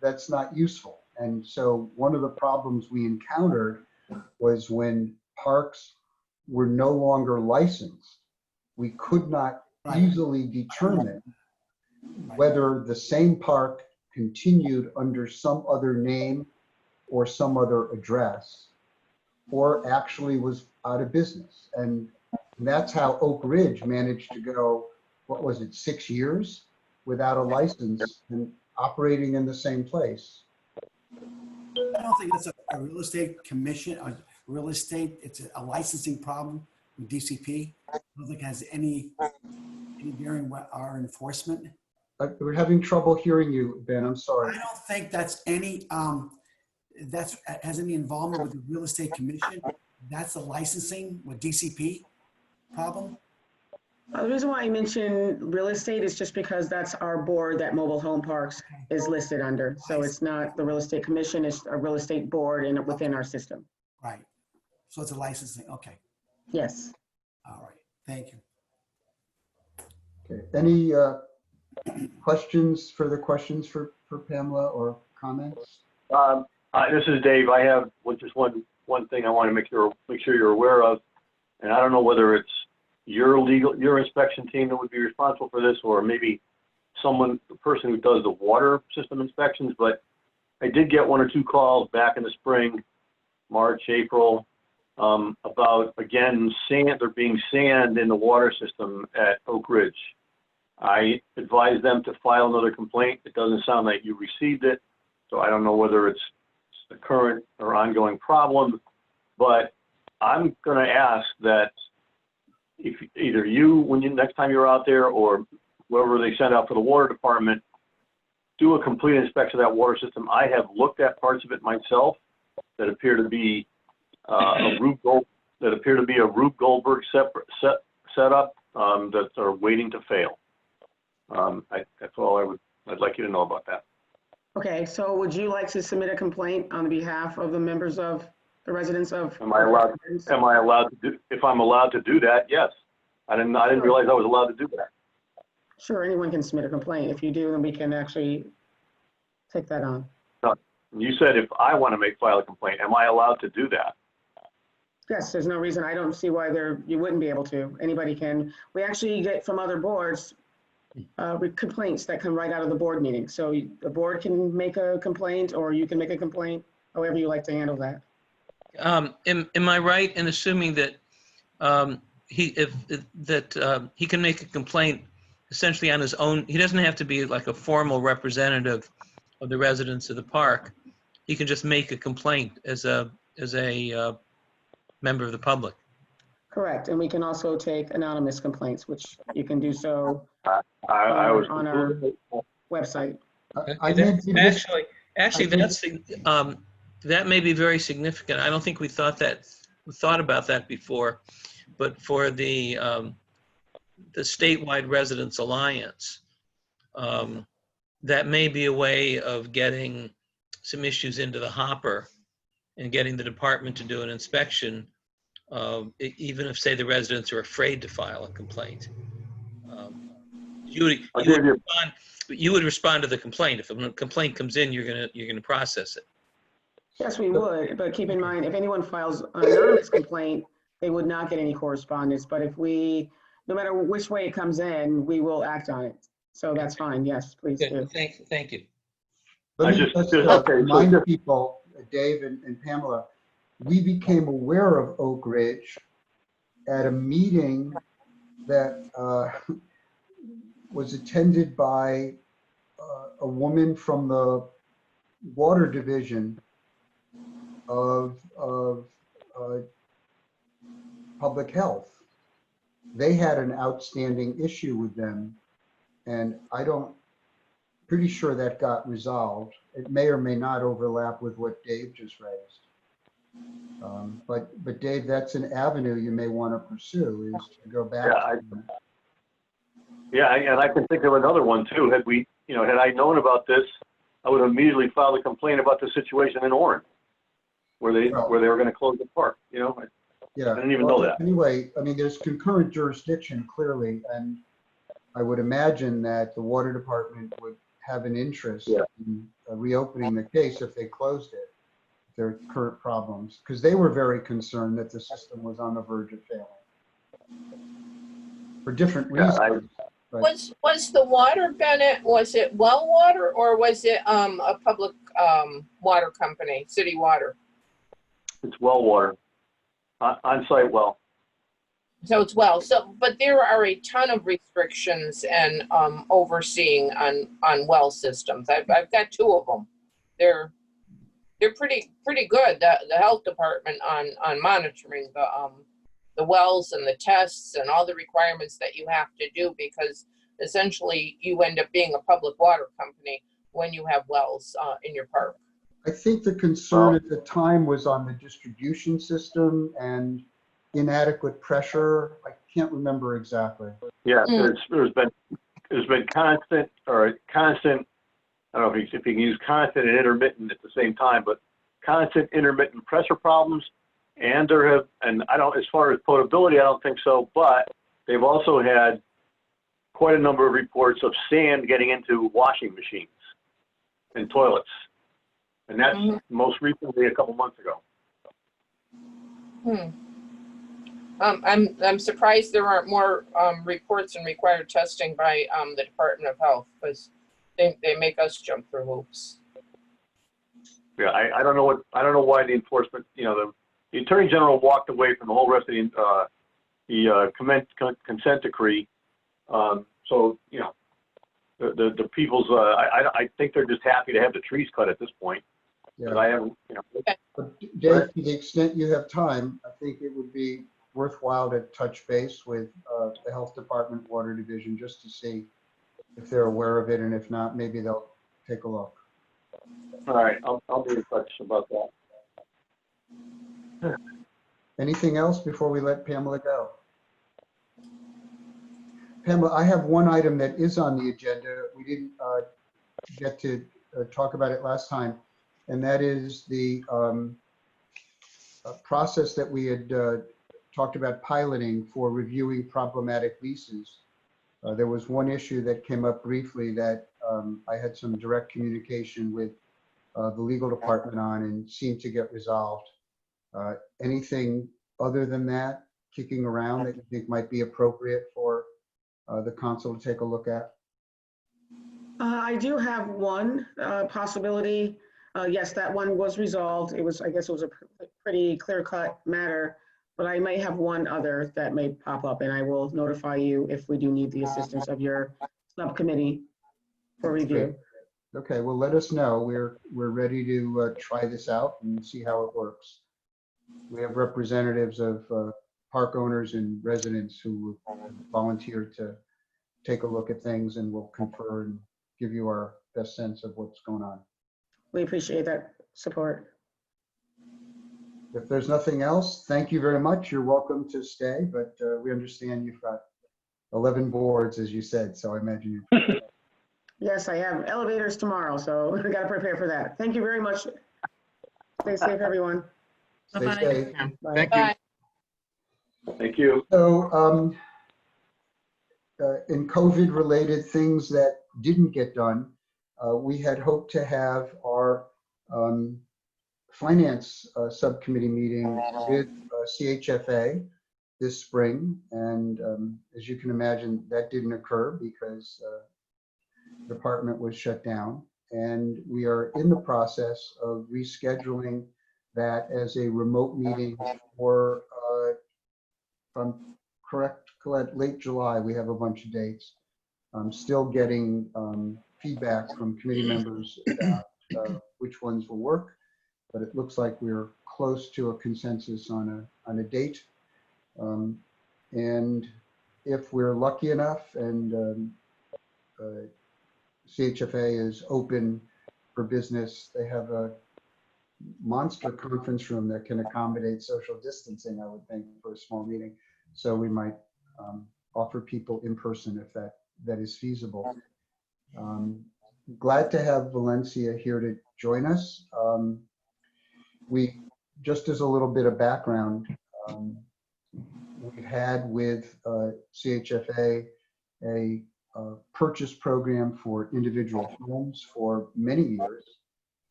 that's not useful. And so one of the problems we encountered was when parks were no longer licensed, we could not easily determine whether the same park continued under some other name or some other address, or actually was out of business. And that's how Oak Ridge managed to go, what was it, 6 years without a license and operating in the same place. I don't think it's a real estate commission, or real estate, it's a licensing problem with DCP. I don't think it has any bearing with our enforcement. We're having trouble hearing you, Ben, I'm sorry. I don't think that's any, has any involvement with the real estate commission. That's the licensing with DCP problem. The reason why I mention real estate is just because that's our board that Mobile Home Parks is listed under. So it's not the real estate commission, it's a real estate board and within our system. Right. So it's a licensing. Okay. Yes. All right. Thank you. Okay. Any further questions for Pamela or comments? This is Dave. I have just one thing I want to make sure you're aware of, and I don't know whether it's your inspection team that would be responsible for this, or maybe the person who does the water system inspections, but I did get 1 or 2 calls back in the spring, March, April, about, again, there being sand in the water system at Oak Ridge. I advised them to file another complaint. It doesn't sound like you received it, so I don't know whether it's a current or ongoing problem, but I'm going to ask that if either you, next time you're out there, or whoever they send out for the water department, do a complete inspection of that water system. I have looked at parts of it myself that appear to be a Rube Goldberg setup that are waiting to fail. That's all I'd like you to know about that. Okay, so would you like to submit a complaint on behalf of the members of the residents of? Am I allowed to do, if I'm allowed to do that? Yes. I didn't realize I was allowed to do that. Sure, anyone can submit a complaint. If you do, then we can actually take that on. No, you said if I want to file a complaint, am I allowed to do that? Yes, there's no reason, I don't see why you wouldn't be able to. Anybody can. We actually get from other boards complaints that come right out of the board meeting. So the board can make a complaint, or you can make a complaint, however you like to handle that. Am I right in assuming that he can make a complaint essentially on his own? He doesn't have to be like a formal representative of the residents of the park. He can just make a complaint as a member of the public. Correct, and we can also take anonymous complaints, which you can do so on our website. Actually, that may be very significant. I don't think we thought about that before, but for the statewide residents alliance, that may be a way of getting some issues into the hopper and getting the department to do an inspection, even if, say, the residents are afraid to file a complaint. You would respond to the complaint. If a complaint comes in, you're gonna process it. Yes, we would, but keep in mind, if anyone files an anonymous complaint, they would not get any correspondence. But if no matter which way it comes in, we will act on it. So that's fine. Yes, please do. Thank you. Let me just remind people, Dave and Pamela, we became aware of Oak Ridge at a meeting that was attended by a woman from the water division of public health. They had an outstanding issue with them, and pretty sure that got resolved. It may or may not overlap with what Dave just raised. But Dave, that's an avenue you may want to pursue, is to go back. Yeah, and I can think of another one too. Had I known about this, I would have immediately filed a complaint about the situation in Orange, where they were going to close the park. Yeah, I didn't even know that. Anyway, I mean, there's concurrent jurisdiction clearly, and I would imagine that the water department would have an interest in reopening the case if they closed it, if there are current problems, because they were very concerned that the system was on the verge of failing for different reasons. Was the water, Bennett, was it well water, or was it a public water company, city water? It's well water, on-site well. So it's well. But there are a ton of restrictions and overseeing on well systems. I've got 2 of them. They're pretty good. The health department on monitoring the wells and the tests and all the requirements that you have to do, because essentially you end up being a public water company when you have wells in your park. I think the concern at the time was on the distribution system and inadequate pressure. I can't remember exactly. Yeah, there's been constant. I don't know if you can use constant and intermittent at the same time, but constant intermittent pressure problems. And as far as potability, I don't think so, but they've also had quite a number of reports of sand getting into washing machines and toilets. And that's most recently a couple months ago. I'm surprised there aren't more reports and required testing by the Department of Health, because they make us jump through hoops. Yeah, I don't know why the enforcement, the Attorney General walked away from the whole rest of the consent decree. So, the people's, I think they're just happy to have the trees cut at this point. But I haven't, But Dave, to the extent you have time, I think it would be worthwhile to touch base with the Health Department Water Division just to see if they're aware of it, and if not, maybe they'll take a look. all right, I'll be in touch about that. Anything else before we let Pamela go? Pamela, I have one item that is on the agenda. We didn't get to talk about it last time, and that is the process that we had talked about piloting for reviewing problematic leases. There was one issue that came up briefly that I had some direct communication with the legal department on and seemed to get resolved. Anything other than that kicking around that you think might be appropriate for the council to take a look at? I do have one possibility. Yes, that one was resolved. I guess it was a pretty clear-cut matter, but I may have one other that may pop up, and I will notify you if we do need the assistance of your subcommittee for review. Okay, well, let us know. We're ready to try this out and see how it works. We have representatives of park owners and residents who volunteered to take a look at things, and we'll confer and give you our best sense of what's going on. We appreciate that support. If there's nothing else, thank you very much. You're welcome to stay, but we understand you've got 11 boards, as you said, so I imagine you. Yes, I have elevators tomorrow, so we got to prepare for that. Thank you very much. Stay safe, everyone. Stay Bye-bye. safe. Bye. Thank you. Bye. Thank you. So in COVID-related things that didn't get done, we had hoped to have our finance subcommittee meeting with CHFA this spring. And as you can imagine, that didn't occur because the department was shut down. And we are in the process of rescheduling that as a remote meeting for, if I'm correct, Colette, late July. We have a bunch of dates. I'm still getting feedback from committee members about which ones will work, but it looks like we're close to a consensus on a date. And if we're lucky enough and CHFA is open for business, they have a monster conference room that can accommodate social distancing, I would think, for a small meeting. So we might offer people in person if that is feasible. Glad to have Valencia here to join us. We, just as a little bit of background, we've had with CHFA a purchase program for individual homes for many years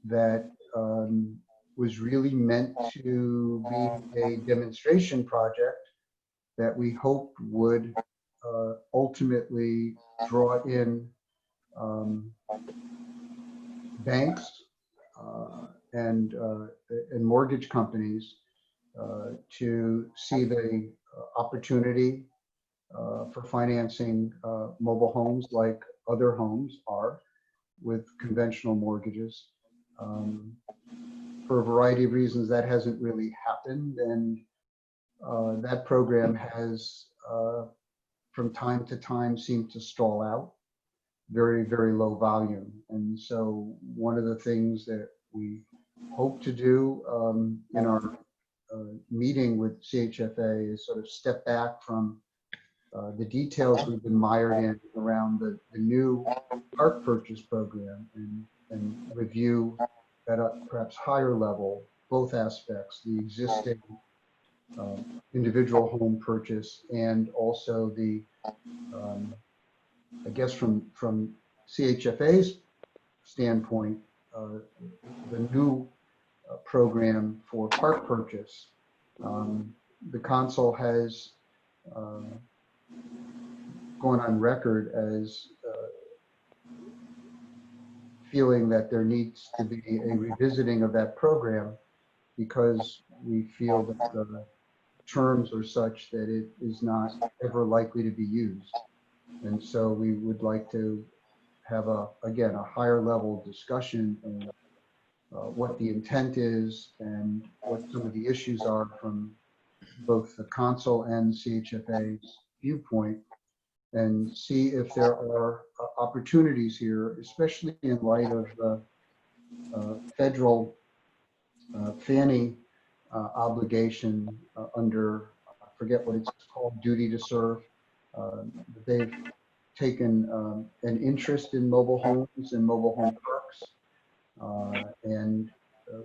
that was really meant to be a demonstration project that we hoped would ultimately draw in banks and mortgage companies to see the opportunity for financing mobile homes like other homes are with conventional mortgages. For a variety of reasons, that hasn't really happened, and that program has from time to time seemed to stall out, very, very low volume. And so one of the things that we hope to do in our meeting with CHFA is sort of step back from the details we've been mired in around the new park purchase program and review at a perhaps higher level both aspects, the existing individual home purchase and also the, I guess from CHFA's standpoint, the new program for park purchase. the council has gone on record as feeling that there needs to be a revisiting of that program because we feel that the terms are such that it is not ever likely to be used. And so we would like to have again, a higher level discussion of what the intent is and what some of the issues are from both the council and CHFA's viewpoint, and see if there are opportunities here, especially in light of the federal Fannie obligation under, I forget what it's called, duty to serve. They've taken an interest in mobile homes and mobile home parks. And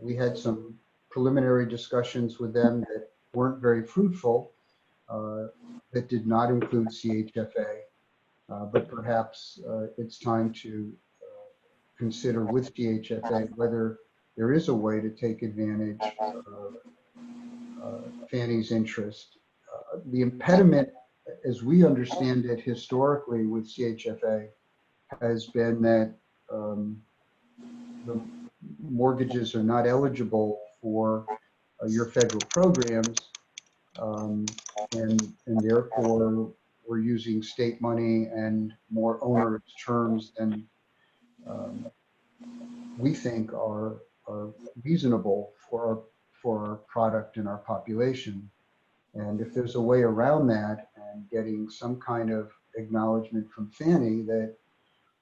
we had some preliminary discussions with them that weren't very fruitful, that did not include CHFA. But perhaps it's time to consider with CHFA whether there is a way to take advantage of Fannie's interest. The impediment, as we understand it historically with CHFA, has been that the mortgages are not eligible for your federal programs, and therefore we're using state money and more onerous terms than we think are reasonable for our product and our population. And if there's a way around that and getting some kind of acknowledgement from Fannie that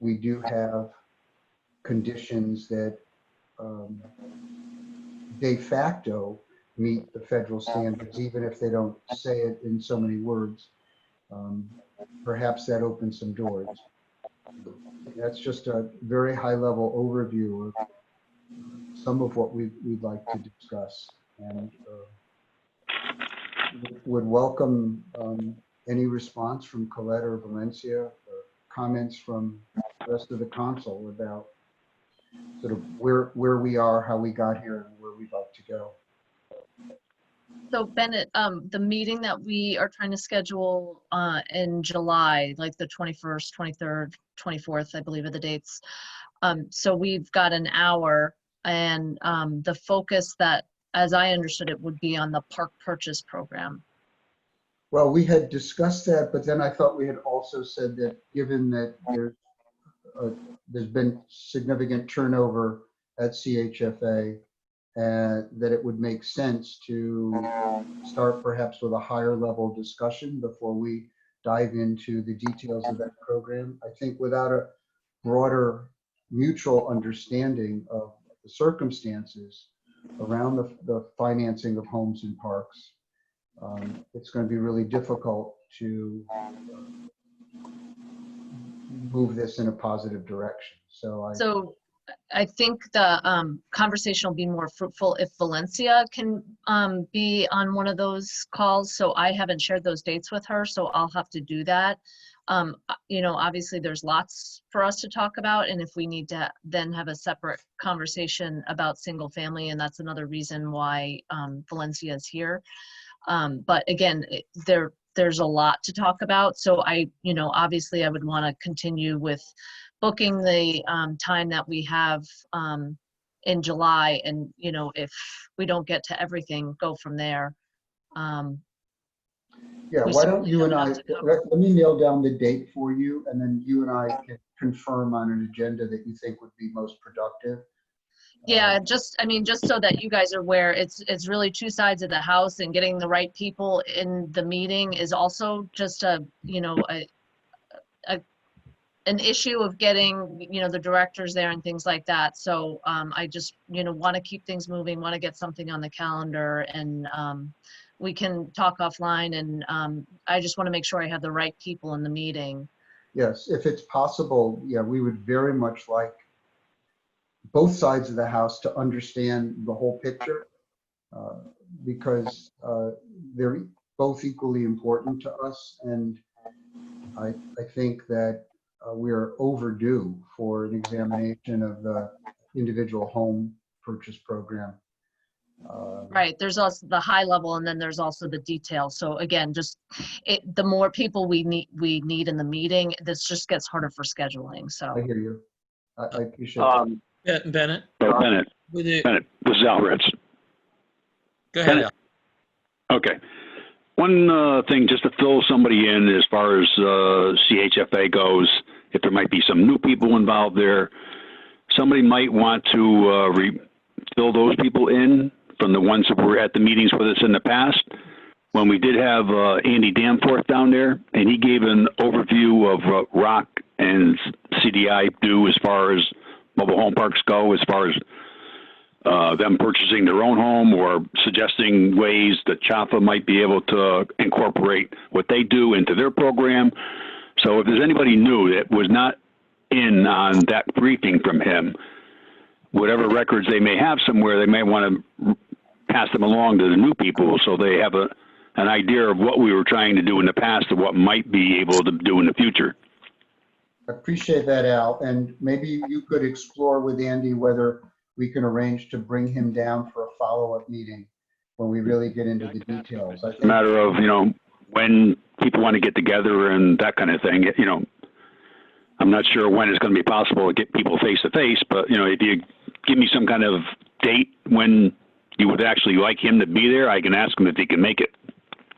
we do have conditions that de facto meet the federal standards, even if they don't say it in so many words, perhaps that opens some doors. That's just a very high level overview of some of what we'd like to discuss, and would welcome any response from Colette or Valencia, or comments from the rest of the council about sort of where we are, how we got here, and where we'd like to go. So Bennett, the meeting that we are trying to schedule in July, like the 21st, 23rd, 24th, I believe are the dates. So we've got an hour, and the focus that, as I understood it, would be on the park purchase program. Well, we had discussed that, but then I thought we had also said that given that there's been significant turnover at CHFA, that it would make sense to start perhaps with a higher level discussion before we dive into the details of that program. I think without a broader mutual understanding of the circumstances around the financing of homes and parks, it's going to be really difficult to move this in a positive direction. So I think the conversation will be more fruitful if Valencia can be on one of those calls. So I haven't shared those dates with her, so I'll have to do that. You know, obviously there's lots for us to talk about, and if we need to then have a separate conversation about single family, and that's another reason why Valencia is here. But again, there's a lot to talk about. So you know, obviously I would want to continue with booking the time that we have in July, and you know, if we don't get to everything, go from there. Yeah, why don't you and I, let me nail down the date for you, and then you and I can confirm on an agenda that you think would be most productive. Yeah, I mean, just so that you guys are aware, it's really two sides of the house, and getting the right people in the meeting is also just you know, an issue of getting, you know, the directors there and things like that. So I just, you know, want to keep things moving, want to get something on the calendar, and we can talk offline, and I just want to make sure I have the right people in the meeting. Yes, if it's possible, yeah, we would very much like both sides of the house to understand the whole picture, because they're both equally important to us. And I think that we are overdue for an examination of the individual home purchase program. Right, there's also the high level and then there's also the detail. So again, just the more people we need in the meeting, this just gets harder for scheduling, I so. hear you. I appreciate that. Bennett, Bennett, with it, Bennett, this is Al Ritz. go ahead, Bennett. Al. Okay. One thing, just to fill somebody in as far as CHFA goes, if there might be some new people involved there, somebody might want to fill those people in from the ones that were at the meetings with us in the past. When we did have Andy Danforth down there, and he gave an overview of what ROC and CDI do as far as mobile home parks go, as far as them purchasing their own home or suggesting ways that CHFA might be able to incorporate what they do into their program. So if there's anybody new that was not in on that briefing from him, whatever records they may have somewhere, they may want to pass them along to the new people so they have an idea of what we were trying to do in the past and what might be able to do in the future. I appreciate that, Al. And maybe you could explore with Andy whether we can arrange to bring him down for a follow-up meeting when we really get into the details. I It's a matter of, when people want to get together and that kind of thing. I'm not sure when it's going to be possible to get people face to face, but, if you give me some kind of date when you would actually like him to be there, I can ask him if he can make it.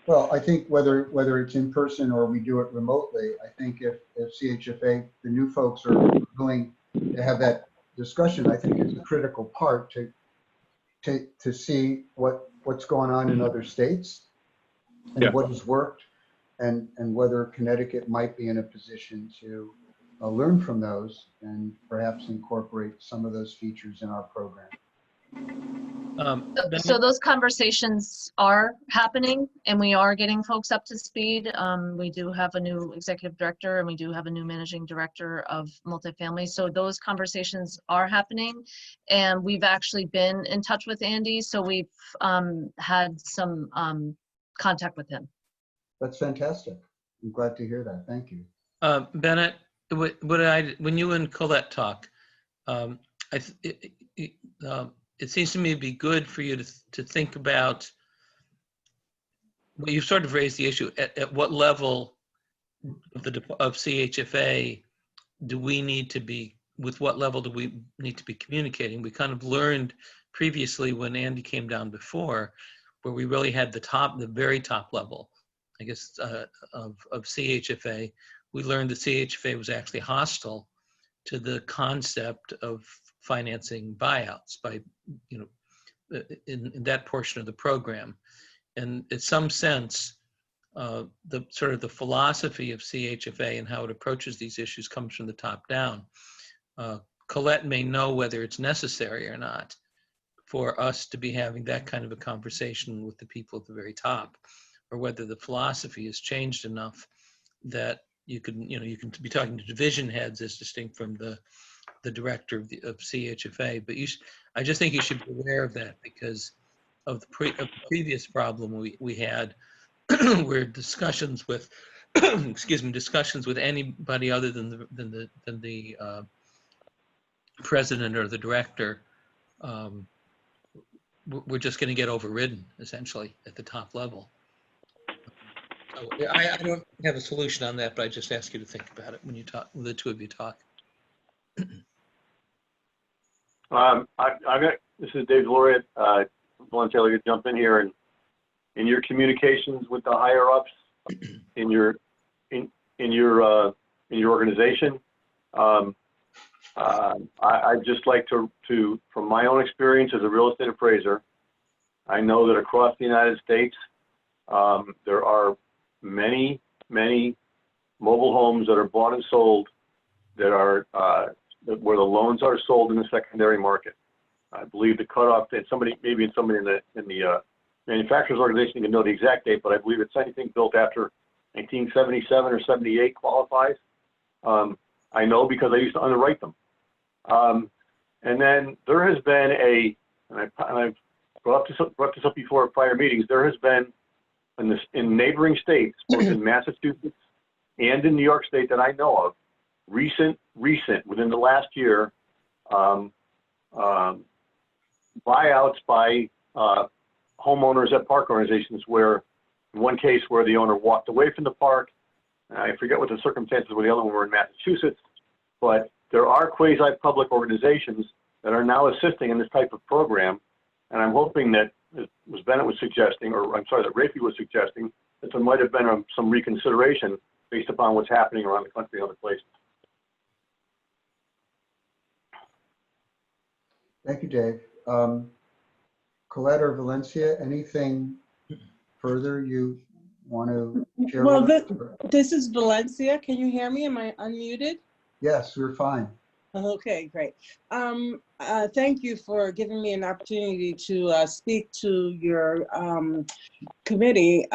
Well, I think whether it's in person or we do it remotely, I think if CHFA, the new folks are willing to have that discussion, I think it's a critical part to see what's going on in other states and what has worked and whether Connecticut might be in a position to learn from those and perhaps incorporate some of those features in our program. So those conversations are happening and we are getting folks up to speed. We do have a new executive director and we do have a new managing director of multifamily. So those conversations are happening and we've actually been in touch with Andy. So we've had some contact with him. That's fantastic. I'm glad to hear that. Thank you. Bennett, when you and Colette talk, it seems to me to be good for you to think about, well, you've sort of raised the issue, at what level of CHFA do we need to be, with what level do we need to be communicating? We kind of learned previously when Andy came down before, where we really had the very top level, I guess, of CHFA. We learned that CHFA was actually hostile to the concept of financing buyouts by, in that portion of the program. And in some sense, the sort of the philosophy of CHFA and how it approaches these issues comes from the top down. Colette may know whether it's necessary or not for us to be having that kind of a conversation with the people at the very top, or whether the philosophy has changed enough that you can be talking to division heads as distinct from the director of CHFA. But I just think you should be aware of that because of the previous problem we had, where discussions with discussions with anybody other than the president or the director, we're just going to get overridden essentially at the top level. So I don't have a solution on that, but I just ask you to think about it when you talk, when the two of you talk. This is Dave Laureate. Valencia, I'll jump in here, and in your communications with the higher ups in your organization, I'd just like to, from my own experience as a real estate appraiser, I know that across the United States, there are many mobile homes that are bought and sold that are where the loans are sold in the secondary market. I believe the cutoff, and somebody in the manufacturer's organization can know the exact date, but I believe it's anything built after 1977 or 78 qualifies. I know because I used to underwrite them. And then there has been and I've brought this up before at prior meetings, there has been in neighboring states, both in Massachusetts and in New York State that I know of, recent within the last year, buyouts by homeowners at park organizations where, in one case where the owner walked away from the park. I forget what the circumstances were, the other one were in Massachusetts, but there are quasi-public organizations that are now assisting in this type of program. And I'm hoping that, as Bennett was suggesting, or I'm sorry, that Rafi was suggesting, that there might have been some reconsideration based upon what's happening around the country and other places. Thank you, Dave. Colette or Valencia, anything further you want to share Well, with us? this is Valencia. Can you hear me? Am I unmuted? Yes, we're fine. Okay, great. Thank you for giving me an opportunity to speak to your committee.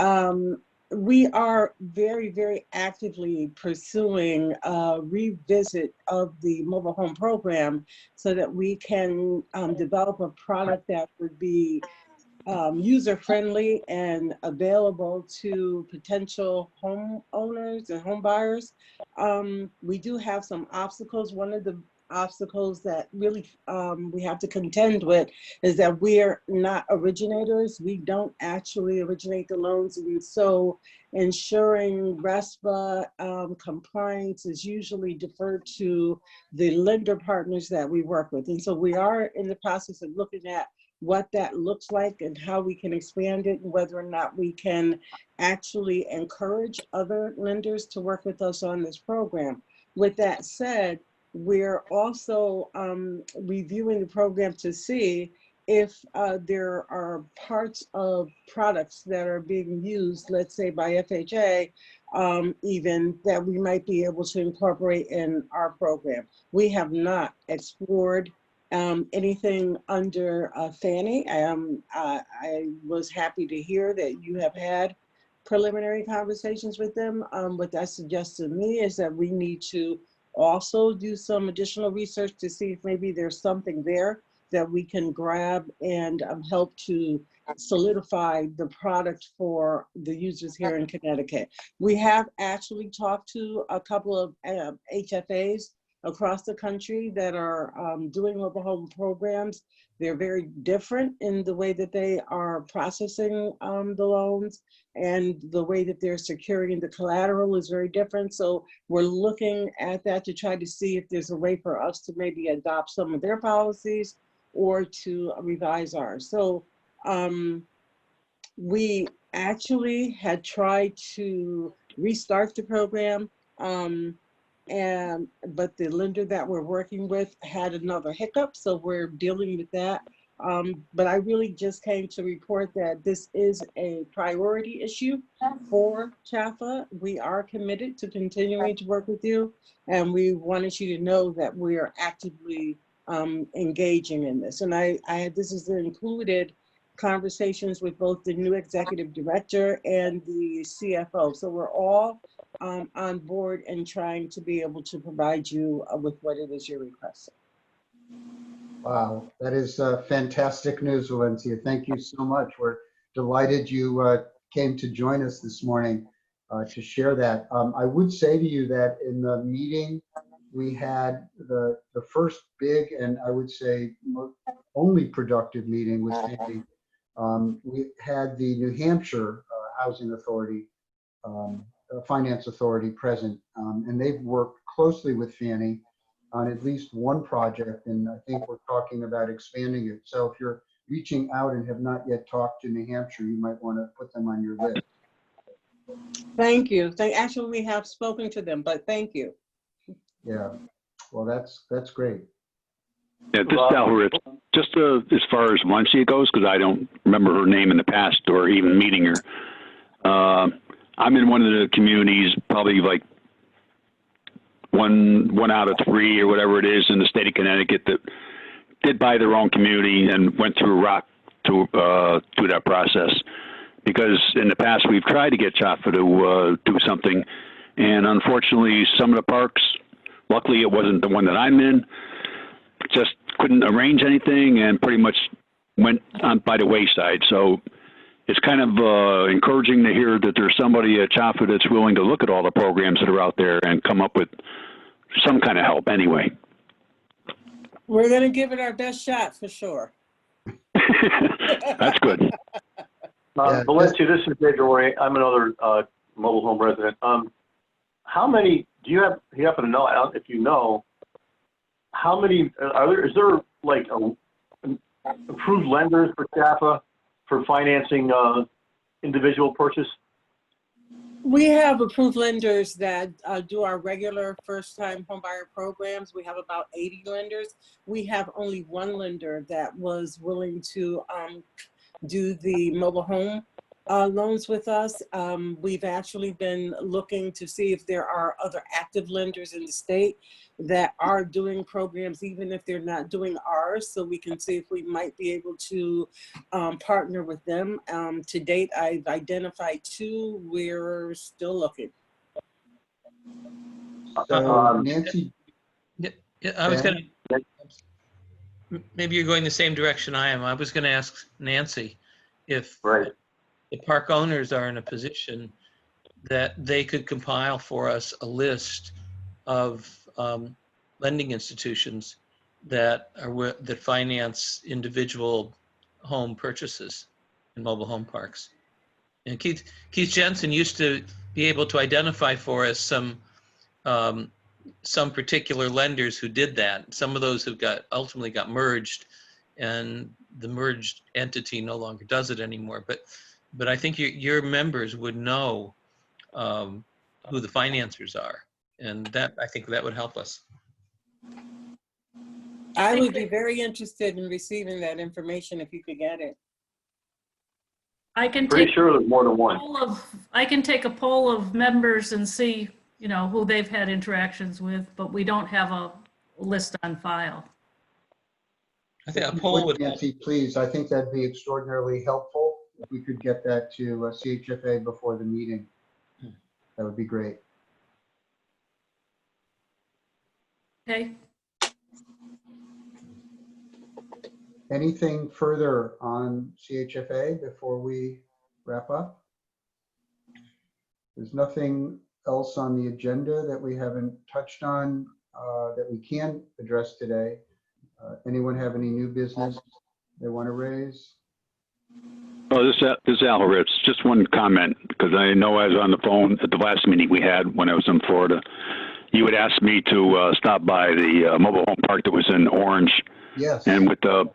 We are very, very actively pursuing a revisit of the mobile home program so that we can develop a product that would be user-friendly and available to potential homeowners and home buyers. We do have some obstacles. One of the obstacles that really we have to contend with is that we're not originators. We don't actually originate the loans, and so ensuring RESPA compliance is usually deferred to the lender partners that we work with. And so we are in the process of looking at what that looks like and how we can expand it, and whether or not we can actually encourage other lenders to work with us on this program. With that said, we're also reviewing the program to see if there are parts of products that are being used, let's say by FHA, even that we might be able to incorporate in our program. We have not explored anything under Fannie. I was happy to hear that you have had preliminary conversations with them. What that suggests to me is that we need to also do some additional research to see if maybe there's something there that we can grab and help to solidify the product for the users here in Connecticut. We have actually talked to a couple of HFAs across the country that are doing mobile home programs. They're very different in the way that they are processing the loans, and the way that they're securing the collateral is very different. So we're looking at that to try to see if there's a way for us to maybe adopt some of their policies or to revise ours. So we actually had tried to restart the program, but the lender that we're working with had another hiccup, so we're dealing with that. But I really just came to report that this is a priority issue for CHFA. We are committed to continuing to work with you, and we wanted you to know that we are actively engaging in this. And this has included conversations with both the new executive director and the CFO. So we're all on board and trying to be able to provide you with what it is you're requesting. Wow, that is fantastic news, Valencia. Thank you so much. We're delighted you came to join us this morning to share that. I would say to you that in the meeting, we had the first big, and I would say only productive meeting with Fannie. We had the New Hampshire Housing Authority, Finance Authority present, and they've worked closely with Fannie on at least one project, and I think we're talking about expanding it. So if you're reaching out and have not yet talked to New Hampshire, you might want to put them on your list. Thank you. Actually, we have spoken to them, but thank you. Yeah, well, that's great. Yeah, this is Al Horitz. Just as far as Valencia goes, because I don't remember her name in the past or even meeting her. I'm in one of the communities, probably like one out of three or whatever it is in the state of Connecticut that did buy their own community and went through ROC to that process. Because in the past we've tried to get CHFA to do something, and unfortunately some of the parks, luckily it wasn't the one that I'm in, just couldn't arrange anything and pretty much went on by the wayside. So it's kind of encouraging to hear that there's somebody at CHFA that's willing to look at all the programs that are out there and come up with some kind of help anyway. We're going to give it our best shot for sure. That's good. Yeah, Valencia, this is Dave Roy. I'm another mobile home resident. How many do you have? You happen to know? If you know, how many are there? Is there like approved lenders for SAFA for financing individual purchase? We have approved lenders that do our regular first-time homebuyer programs. We have about 80 lenders. We have only one lender that was willing to do the mobile home loans with us. We've actually been looking to see if there are other active lenders in the state that are doing programs, even if they're not doing ours, so we can see if we might be able to partner with them. To date, I've identified 2. We're still looking. So Nancy, Yeah, I was gonna, maybe you're going the same direction I am. I was gonna ask Nancy if Right. the park owners are in a position that they could compile for us a list of lending institutions that are that finance individual home purchases in mobile home parks. And Keith Jensen used to be able to identify for us some particular lenders who did that. Some of those have ultimately got merged, and the merged entity no longer does it anymore. But I think your members would know who the financiers are, and that, I think that would help us. I would be very interested in receiving that information if you could get it. I can Pretty take sure there's more than one. I can take a poll of members and see, you know, who they've had interactions with, but we don't have a list on file. I think a poll would help. Nancy, please, I think that'd be extraordinarily helpful if we could get that to CHFA before the meeting. That would be great. Okay. Anything further on CHFA before we wrap up? There's nothing else on the agenda that we haven't touched on that we can address today. Anyone have any new business they want to raise? Oh, this is Al Ritz. Just one comment, because I know I was on the phone at the last meeting we had when I was in Florida. You had asked me to stop by the mobile home park that was in Orange. Yes. And with the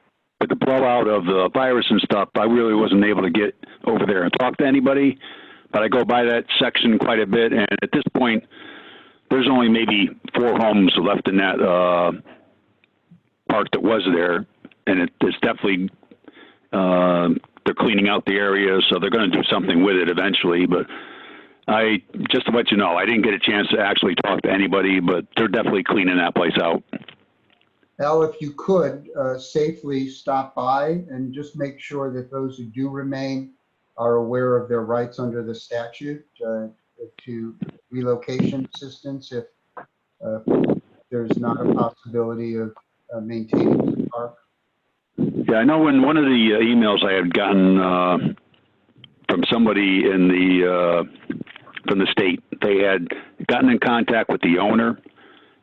blowout of the virus and stuff, I really wasn't able to get over there and talk to anybody. But I go by that section quite a bit, and at this point, there's only maybe 4 homes left in that park that was there, and it's definitely they're cleaning out the area, so they're going to do something with it eventually. But just to let you know, I didn't get a chance to actually talk to anybody, but they're definitely cleaning that place out. Al, if you could safely stop by and just make sure that those who do remain are aware of their rights under the statute to relocation assistance if there's not a possibility of maintaining the park. Yeah, I know in one of the emails I had gotten from somebody in from the state, they had gotten in contact with the owner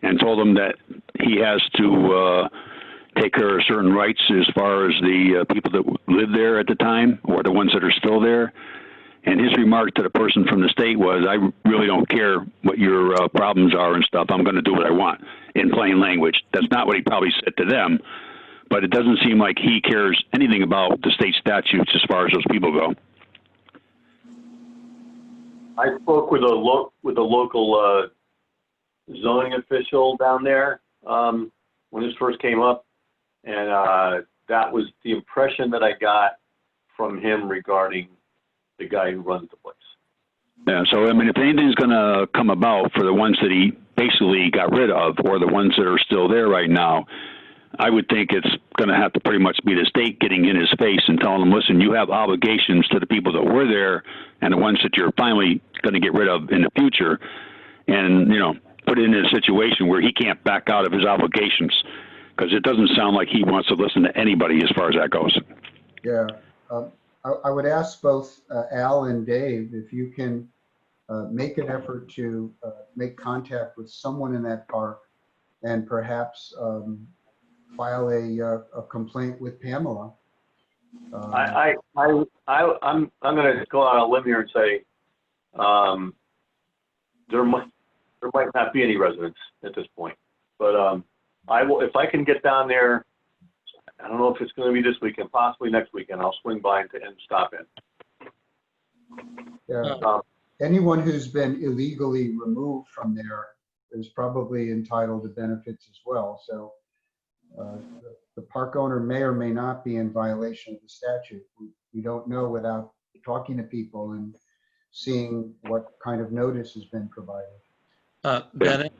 and told him that he has to take care of certain rights as far as the people that lived there at the time or the ones that are still there. And his remark to the person from the state was, I really don't care what your problems are and stuff. I'm going to do what I want, in plain language. That's not what he probably said to them, but it doesn't seem like he cares anything about the state statutes as far as those people go. I spoke with a local zoning official down there when this first came up, and that was the impression that I got from him regarding the guy who runs the place. Yeah, so I mean, if anything's going to come about for the ones that he basically got rid of or the ones that are still there right now, I would think it's going to have to pretty much be the state getting in his face and telling him, listen, you have obligations to the people that were there and the ones that you're finally going to get rid of in the future, and, you know, put it in a situation where he can't back out of his obligations, because it doesn't sound like he wants to listen to anybody as far as that goes. Yeah, I would ask both Al and Dave if you can make an effort to make contact with someone in that park and perhaps file a complaint with Pamela I'm gonna go out on a limb here and say, there might not be any residents at this point, but, I will, if I can get down there, I don't know if it's gonna be this weekend, possibly next weekend, I'll swing by and stop in. Yeah. Anyone who's been illegally removed from there is probably entitled to benefits as well. So the park owner may or may not be in violation of the statute. We don't know without talking to people and seeing what kind of notice has been provided. Bennett,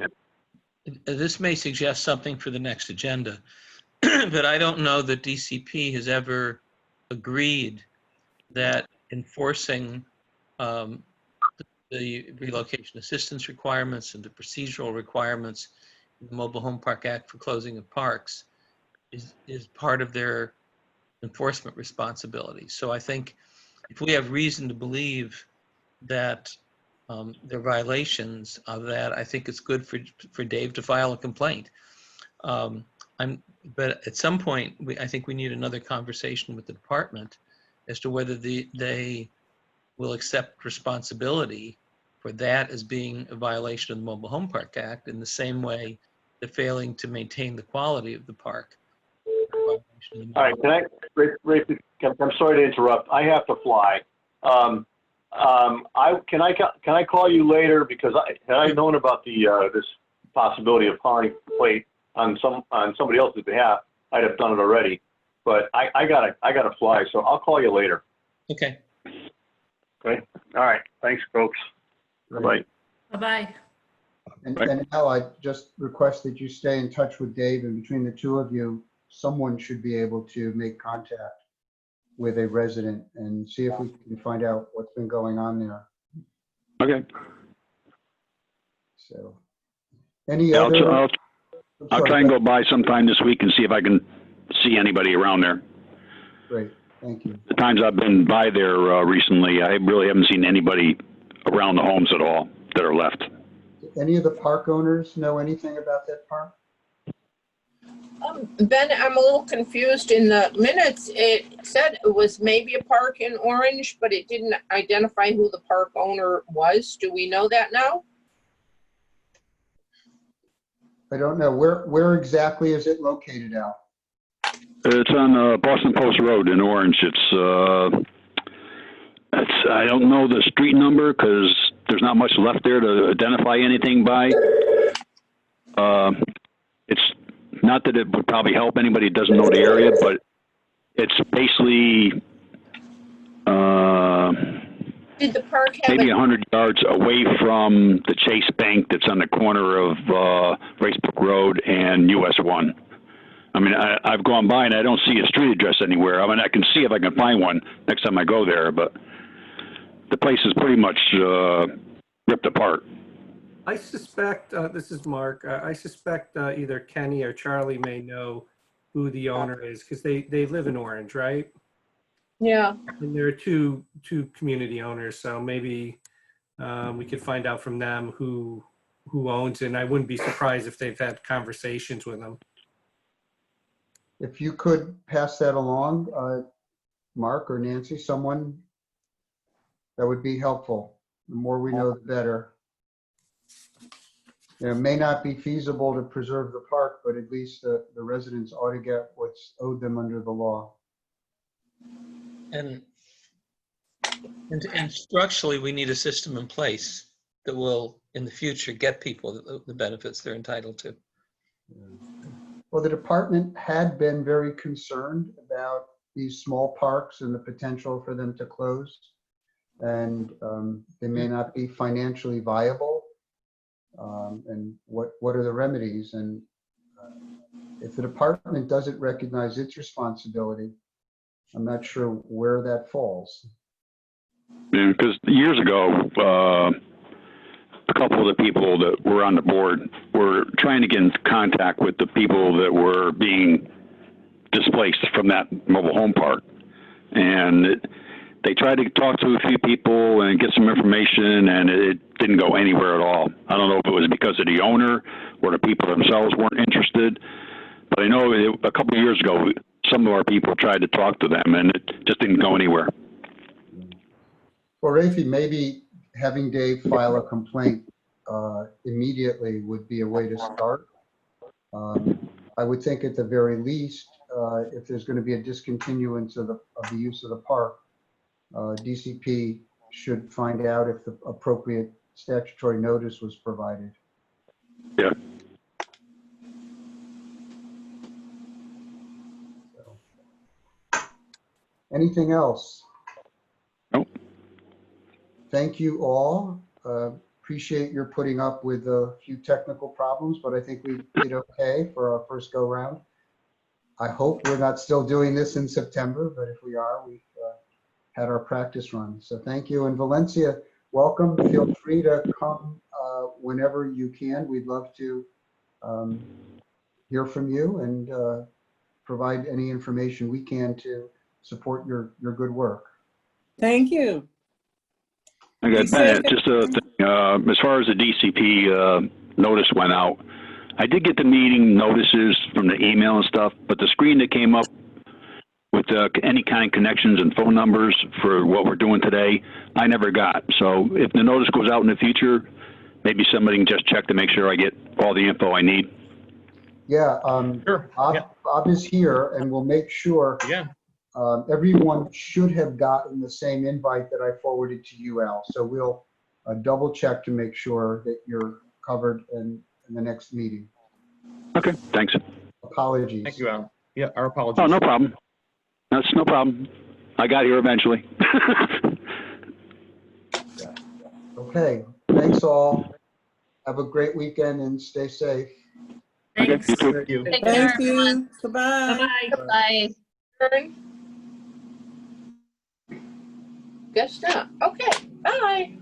this may suggest something for the next agenda, but I don't know that DCP has ever agreed that enforcing the relocation assistance requirements and the procedural requirements in the Mobile Home Park Act for closing of parks is part of their enforcement responsibility. So I think if we have reason to believe that there are violations of that, I think it's good for Dave to file a complaint. But at some point, I think we need another conversation with the department as to whether they will accept responsibility for that as being a violation of the Mobile Home Park Act in the same way that failing to maintain the quality of the park. All right, I'm sorry to interrupt. I have to fly. Can I call you later, because had I known about this possibility of filing a complaint on somebody else's behalf, I'd have done it already. But I gotta fly, so I'll call you later. Okay. Okay. All right. Thanks, folks. Bye. Bye-bye. And Al, I just request that you stay in touch with Dave, and between the two of you, someone should be able to make contact with a resident and see if we can find out what's been going on there. Okay. So, any Yeah, other? I'll try and go by sometime this week and see if I can see anybody around there. Great, thank you. The times I've been by there recently, I really haven't seen anybody around the homes at all that are left. Any of the park owners know anything about that park? Ben, I'm a little confused. In the minutes, it said it was maybe a park in Orange, but it didn't identify who the park owner was. Do we know that now? I don't know. Where exactly is it located, Al? It's on Boston Post Road in Orange. I don't know the street number because there's not much left there to identify anything by. It's not that it would probably help anybody who doesn't know the area, but it's basically Did the park have maybe 100 yards away from the Chase Bank that's on the corner of Racebrook Road and US 1. I mean, I've gone by and I don't see a street address anywhere. I mean, I can see if I can find one next time I go there, but the place is pretty much ripped apart. I suspect, this is Mark, I suspect either Kenny or Charlie may know who the owner is because they live in Orange, right? Yeah. And there are two community owners, so maybe we could find out from them who owns it, and I wouldn't be surprised if they've had conversations with them. If you could pass that along, Mark or Nancy, someone, that would be helpful. The more we know, the better. It may not be feasible to preserve the park, but at least the residents ought to get what's owed them under the law. And structurally, we need a system in place that will, in the future, get people the benefits they're entitled to. Well, the department had been very concerned about these small parks and the potential for them to close. And they may not be financially viable. And what are the remedies? And if the department doesn't recognize its responsibility, I'm not sure where that falls. Yeah, because years ago, a couple of the people that were on the board were trying to get in contact with the people that were being displaced from that mobile home park. And they tried to talk to a few people and get some information, and it didn't go anywhere at all. I don't know if it was because of the owner or the people themselves weren't interested, but I know a couple of years ago, some of our people tried to talk to them, and it just didn't go anywhere. Well, Rafi, maybe having Dave file a complaint immediately would be a way to start. I would think at the very least, if there's going to be a discontinuance of the use of the park, DCP should find out if the appropriate statutory notice was provided. Yeah. So. Anything else? Nope. Thank you all. Appreciate your putting up with a few technical problems, but I think we did okay for our first go round. I hope we're not still doing this in September, but if we are, we've had our practice run. So thank you. And Valencia, welcome. Feel free to come whenever you can. We'd love to hear from you and provide any information we can to support your good work. Thank you. Okay, Be safe. Bennett, just a thing, as far as the DCP notice went out, I did get the meeting notices from the email and stuff, but the screen that came up with any kind of connections and phone numbers for what we're doing today, I never got. So if the notice goes out in the future, maybe somebody can just check to make sure I get all the info I need. Yeah, Sure. Bob is here and we'll make sure. Yeah. Everyone should have gotten the same invite that I forwarded to you, Al. So we'll double check to make sure that you're covered in the next meeting. Okay, thanks. Apologies. Thank you, Al. Yeah, our apologies. Oh, no problem. That's no problem. I got here eventually. Okay, thanks all. Have a great weekend and stay safe. Thanks. Okay, you too. Thank you. Take care, Thank everyone. you. Goodbye. Bye-bye. Bye. Guess not. Okay, bye.